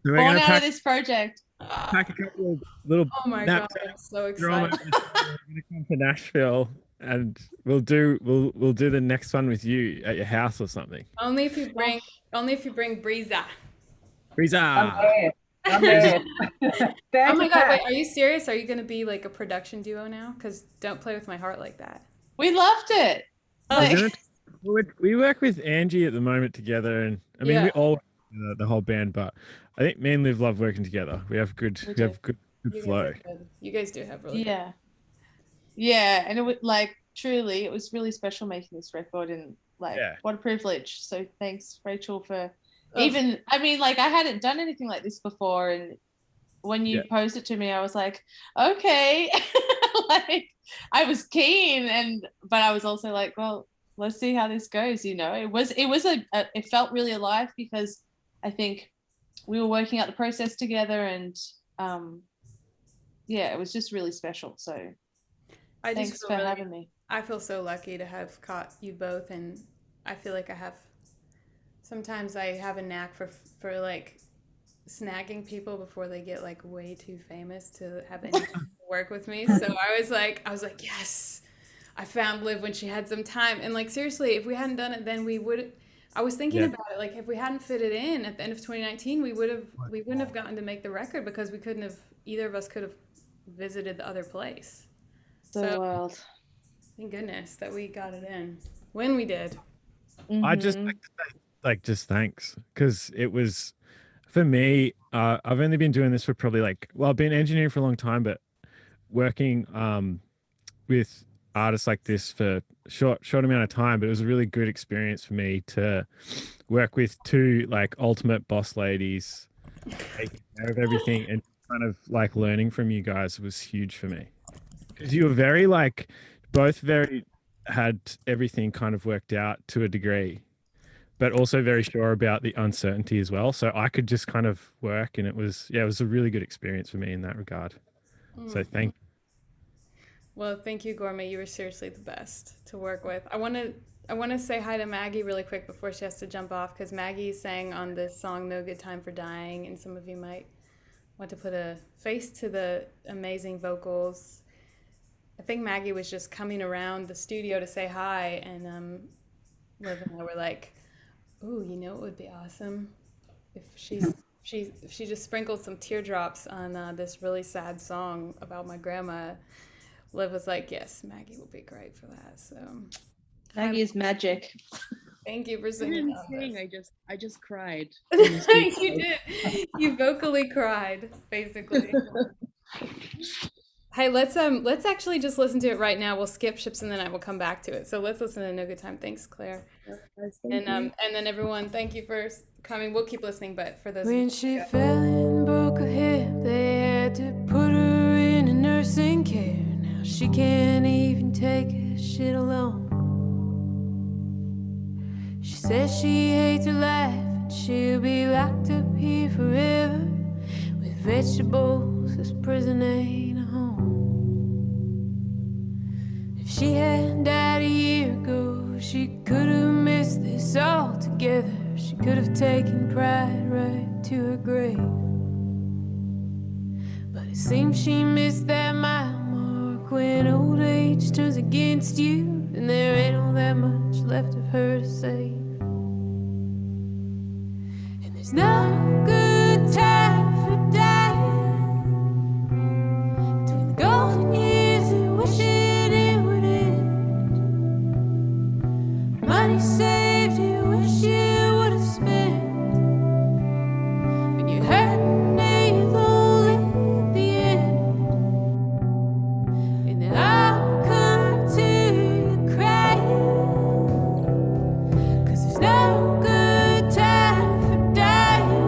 So Born out of this project. Pack a couple of little. Oh my God, I'm so excited. We're gonna come to Nashville and we'll do the next one with you at your house or something. Only if you bring Breeza. Breeza. I'm there. Oh my God, wait, are you serious? Are you gonna be like a production duo now? Because Don't Play With My Heart Like That. We loved it. We work with Angie at the moment together, and I mean we all the whole band, but I think me and Liv love working together. We have good flow. You guys do have really yeah, and it was like truly, it was really special making this record, and like what a privilege. So thanks, Rachel, for even. I mean, like I hadn't done anything like this before, and when you posed it to me, I was like, okay, like I was keen, but I was also like, well, let's see how this goes. You know, it felt really alive because I think we were working out the process together, and it was just really special. So thanks for having me. I feel so lucky to have caught you both, and I feel like sometimes I have a knack for like snagging people before they get like way too famous to have anything to work with me. So I was like, yes, I found Liv when she had some time. And like, seriously, if we hadn't done it, then I was thinking about it. Like if we hadn't fitted in at the end of 2019, we wouldn't have gotten to make the record because either of us could have visited the other place. So wild. Thank goodness that we got it in when we did. Mm-hmm. I just like just thanks, because it was, for me, I've only been doing this for probably I've been engineering for a long time, but working with artists like this for short amount of time. But it was a really good experience for me to work with two like ultimate boss ladies, taking care of everything, and kind of like learning from you guys was huge for me, because you were both had everything kind of worked out to a degree, but also very sure about the uncertainty as well. So I could just kind of work, and it was a really good experience for me in that regard. So thank you. Well, thank you, Gourmet. You were seriously the best to work with. I want to I want to say hi to Maggie really quick before she has to jump off, because Maggie sang on this song "No Good Time for Dying," and some of you might want to put a face to the amazing vocals. I think Maggie was just coming around the studio to say hi, and Liv and I were like, "Ooh, you know, it would be awesome if she just sprinkled some teardrops on this really sad song about my grandma." Liv was like, "Yes, Maggie will be great for that." So Maggie is magic. thank you for I singing. didn't on sing. this. I just cried. You did. You vocally cried, basically. Hey, let's actually just listen to it right now. We'll skip Ships and then I will come back to it. So let's listen to No Good Time. Thanks, Claire. And then everyone, thank you for coming. We'll keep listening, but for those of you When she fell and broke her hip, they had to put her in a nursing care. Now she can't even take a shit alone. She says she hates her life and she'll be locked up here forever with vegetables. This prison ain't a home. If she had died a year ago, she could have missed this altogether. She could have taken pride right to her grave. But it seems she missed that mile mark. When old age turns against you and there ain't all that much left of her to save. And there's no good time for dying. Between the golden years and wishing it would end. Money saved you wish you would have spent. When you're hurting and you're lonely at the end. And then I'll come to you crying. 'Cause there's no good time for dying.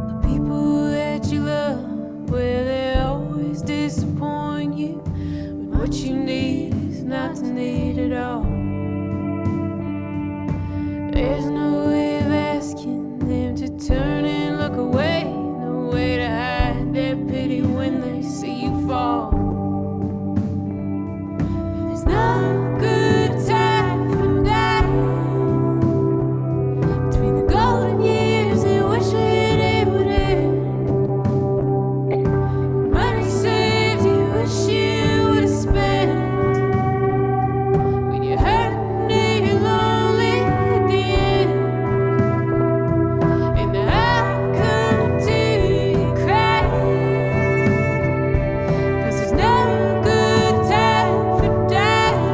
The people that you love, well, they always disappoint you. When what you need is not to need at all. There's no way of asking them to turn and look away. No way to hide their pity when they see you fall. And there's no good time for dying. Between the golden years and wishing it would end. Money saved you wish you would have spent. When you're hurting and you're lonely at the end. And I'll come to you crying. 'Cause there's no good time for dying.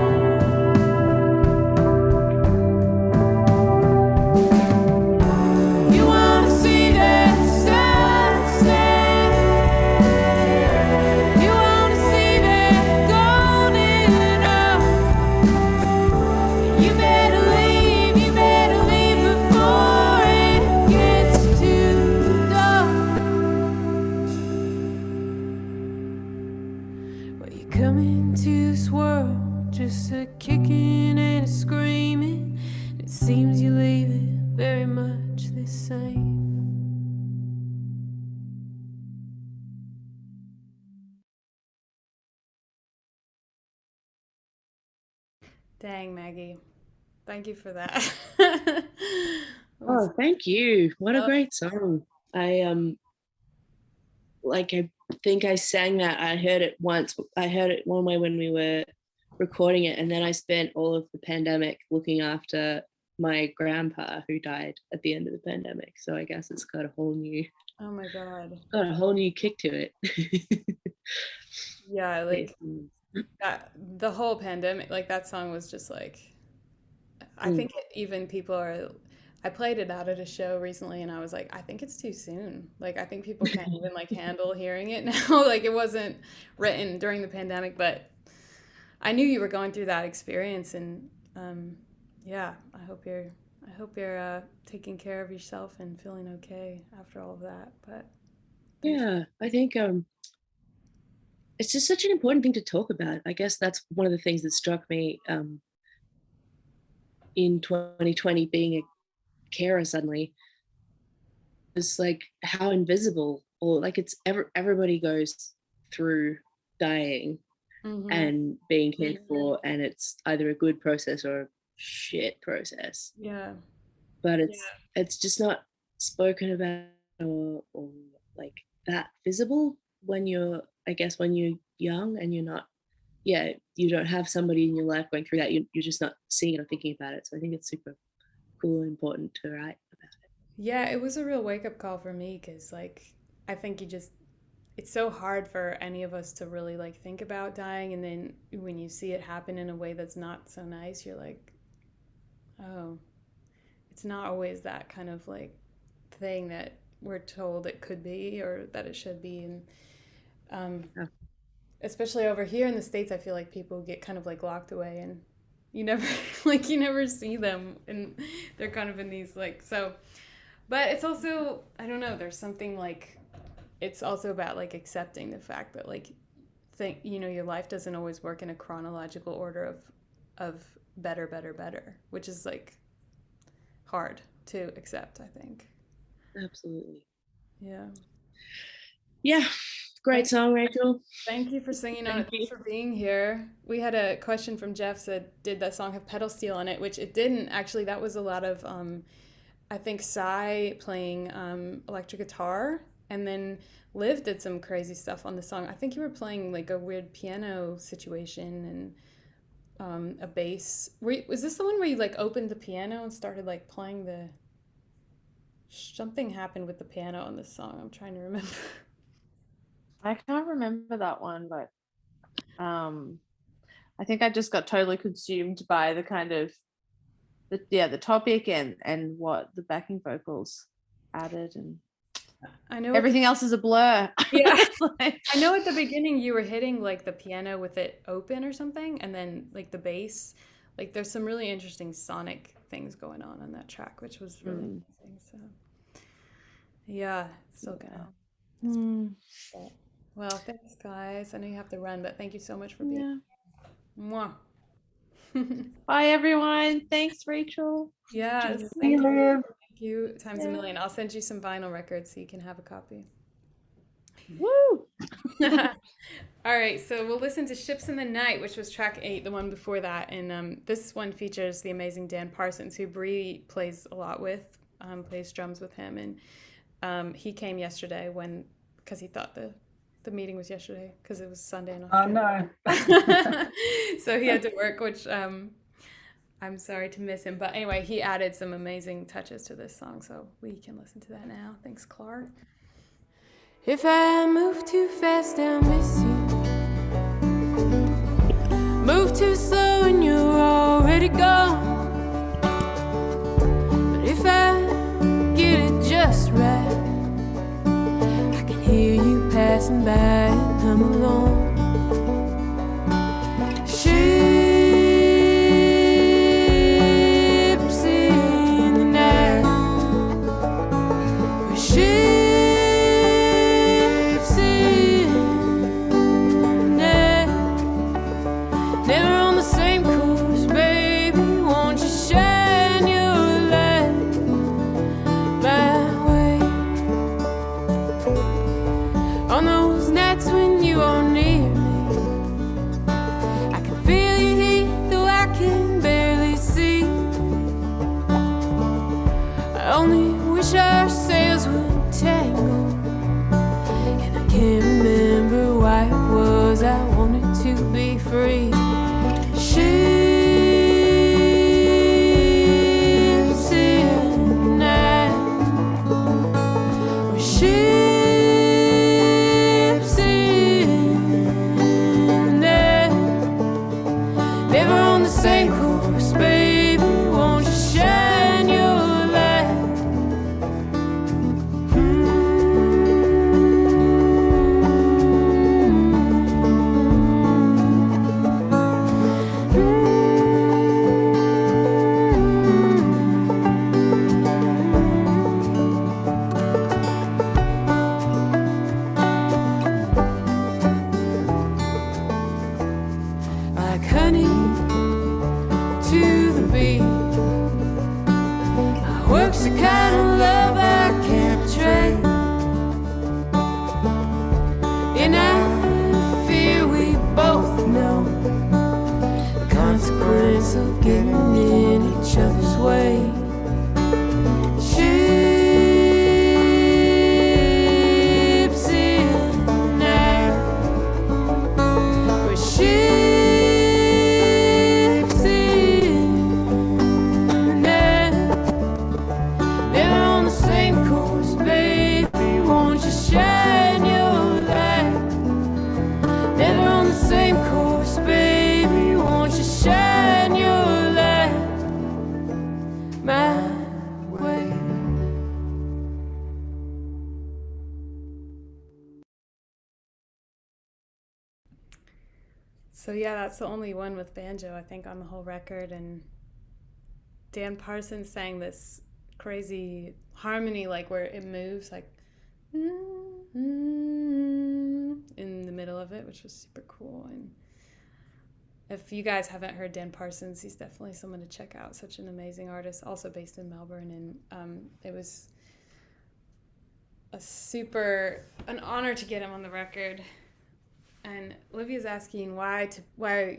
You wanna see that sunset. You wanna see that golden hour. You better leave before it gets too dark. Well, you come into this world just a kicking and a screaming. It seems you leave it very much the same. Dang, Maggie. Thank you for that. Oh, thank you. What a Oh. great song. I think I sang that. I heard it once. I heard it one way when we were recording it, and then I spent all of the pandemic looking after my grandpa who died at the end of the pandemic. So I guess it's got a whole new Oh my God. kick to it. Yeah, like that, the whole pandemic, like that song was just like, I think even people are, I played it out at a show recently and I was like, I think it's too soon. Like, I think people can't even like handle hearing it now. Like, it wasn't written during the pandemic, but I knew you were going through that experience. And yeah, I hope you're taking care of yourself and feeling okay after all of that. But Yeah, I think it's just such an important thing to talk about. I guess that's one of the things that struck me in 2020, being a carer suddenly, is like how invisible, or like it's everybody goes through dying, and being cared for, and it's either a good process or a shit process. Yeah. But it's just not spoken about or like that visible when you're, I guess, when you're young and you're not, you don't have somebody in your life going through that. You're just not seeing it or thinking about it. So I think it's super cool and important to write about it. Yeah, it was a real wake-up call for me because, like, I think it's so hard for any of us to really, like, think about dying, and then when you see it happen in a way that's not so nice, you're like, oh, it's not always that kind of, like, thing that we're told it could be or that it should be. And especially over here in the States, I feel like people get kind of, like, locked away, and you never you never see them, and they're kind of in these, like, so. But it's also, I don't know, there's something, like, it's also about, like, accepting the fact that, like, your life doesn't always work in a chronological order of better, which is, like, hard to accept, I think. Absolutely. Yeah. Great song, Rachel. Thank you for singing on it. Thanks for being here. We had a question from Jeff, said, did that song have pedal steel on it? Which it didn't. Actually, that was a lot of, I think, Cy playing electric guitar, and then Liv did some crazy stuff on the song. I think you were playing, like, a weird piano situation and a bass. Was this the one where you, like, opened the piano and started, like, playing the... Something happened with the piano on this song. I'm trying to remember. I can't remember that one, but I think I just got totally consumed by the kind of the topic and what the backing vocals added, and I know everything else is a blur. Yeah. Like, I know at the beginning you were hitting, like, the piano with it open or something, and then, like, the bass, like, there's some really interesting sonic things going on that track, which was really amazing. So yeah, it's still going. Well, thanks, guys. I know you have to run, but thank you so much for being here. Mwah. Bye, everyone. Thanks, Rachel. Yes. See you, Liv. Thank you times a million. I'll send you some vinyl records so you can have a copy. Woo! All right, so we'll listen to Ships in the Night, which was track 8, the one before that. And this one features the amazing Dan Parsons, who Bree plays a lot with, plays drums with him. And he came yesterday because he thought the meeting was yesterday because it was Sunday in Australia. Oh, no. So he had to work, which I'm sorry to miss him. But anyway, he added some amazing touches to this song, so we can listen to that now. Thanks, Clark. If I move too fast, I'll miss you. Move too slow and you're already gone. But if I get it just right, I can hear you passing by and I'm alone. Ships in the night. We're ships in the night. Never on the same course, baby. Won't you shine your light my way? On those nights when you are near me, I can feel you heat, though I can barely see. I only wish our sails would tangle, and I can't remember why it was I wanted to be free. Ships in the night. We're ships in the night. Never on the same course, baby. Won't you shine your light? So yeah, that's the only one with banjo, I think, on the whole record. And Dan Parsons sang this crazy harmony, like where it moves like in the middle of it, which was super cool. And if you guys haven't heard Dan Parsons, he's definitely someone to check out. Such an amazing artist, also based in Melbourne. And it was an honor to get him on the record. And Olivia's asking why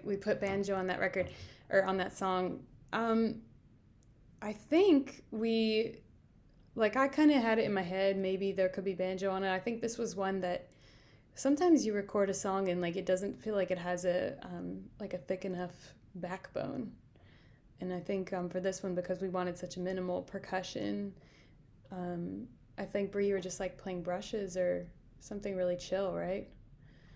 we put banjo on that record or on that song. I think I kind of had it in my head, maybe there could be banjo on it. I think this was one that sometimes you record a song and like it doesn't feel like it has a thick enough backbone. And I think for this one, because we wanted such a minimal percussion, I think Bree, you were just like playing brushes or something really chill, right?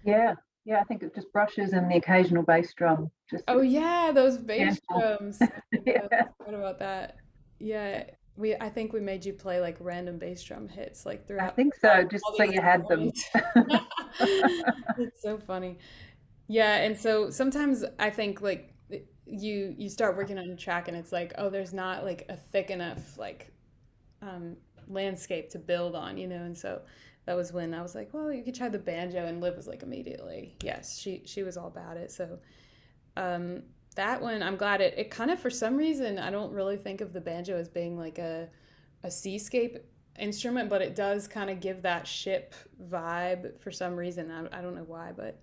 Yeah, I think it just brushes and the occasional bass drum. Oh yeah, those bass drums. Yeah. What about that? Yeah, I think we made you play like random bass drum hits like throughout. I think so, just so you had them. It's so funny. Yeah, and so sometimes I think like you start working on a track and it's like, oh, there's not like a thick enough like landscape to build on, and so that was when I was like, well, you could try the banjo, and Liv was like immediately, yes, she was all about it. So that one, I'm glad it kind of, for some reason, I don't really think of the banjo as being like a seascape instrument, but it does kind of give that ship vibe for some reason. I don't know why, but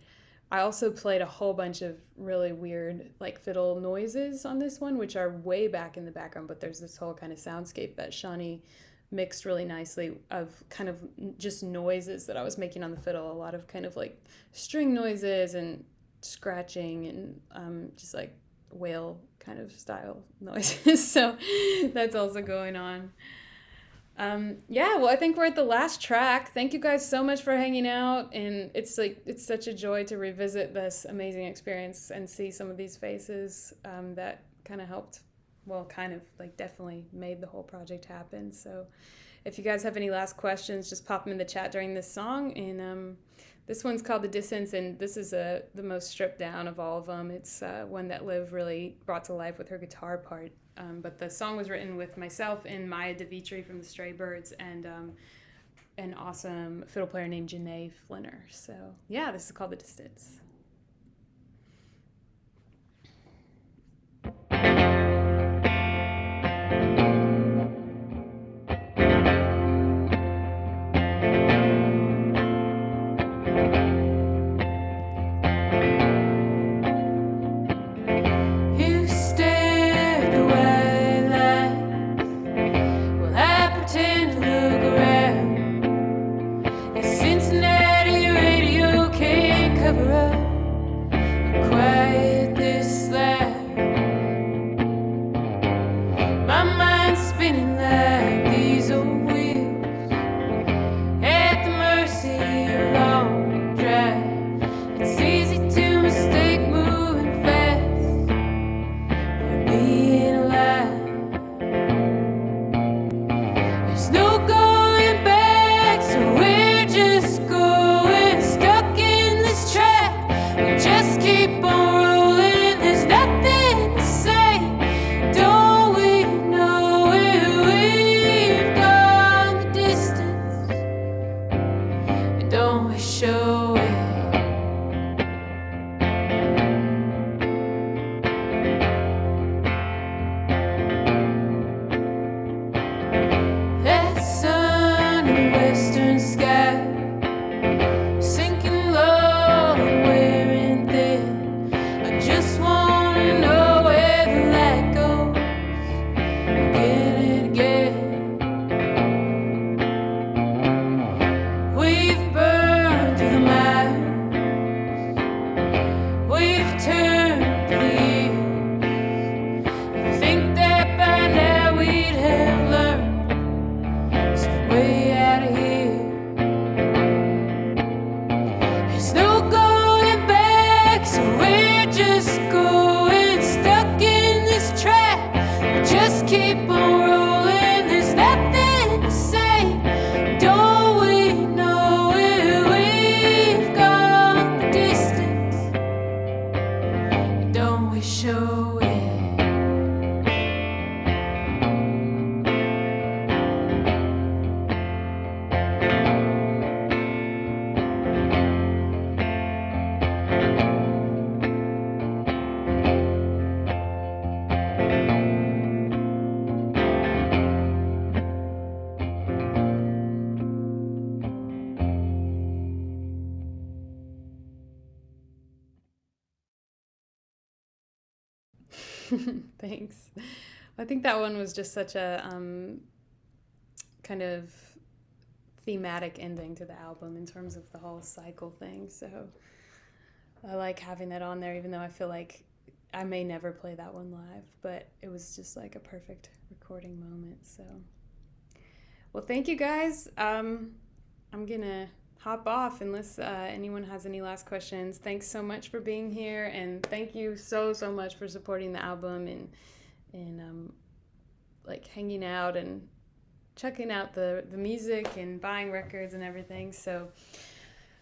I also played a whole bunch of really weird like fiddle noises on this one, which are way back in the background, but there's this whole kind of soundscape that Shawnee mixed really nicely of kind of just noises that I was making on the fiddle, a lot of kind of like string noises and scratching and just like whale kind of style noises. So that's also going on. Yeah, well, I think we're at the last track. Thank you guys so much for hanging out, and it's such a joy to revisit this amazing experience and see some of these faces that kind of helped, well, kind of like definitely made the whole project happen. So if you guys have any last questions, just pop them in the chat during this song. And this one's called The Distance, and this is the most stripped down of all of them. It's one that Liv really brought to life with her guitar part. But the song was written with myself and Maya DeVitri from the Stray Birds and an awesome fiddle player named Janae Flinner. So yeah, this is called The Distance. Thanks. I think that one was just such a kind of thematic ending to the album in terms of the whole cycle thing. So I like having that on there, even though I feel like I may never play that one live, but it was just like a perfect recording moment. So, well, thank you guys. I'm gonna hop off unless anyone has any last questions. Thanks so much for being here, and thank you so much for supporting the album and like hanging out and checking out the music and buying records and everything. So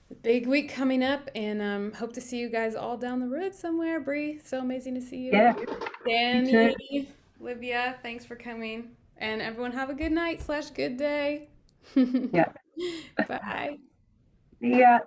the big week coming up, and hope to see you guys all down the road somewhere. Bree, so amazing to see you. Yeah. Danny, Olivia, thanks for coming, and everyone have a good night / good day. Yeah. Bye. Yeah.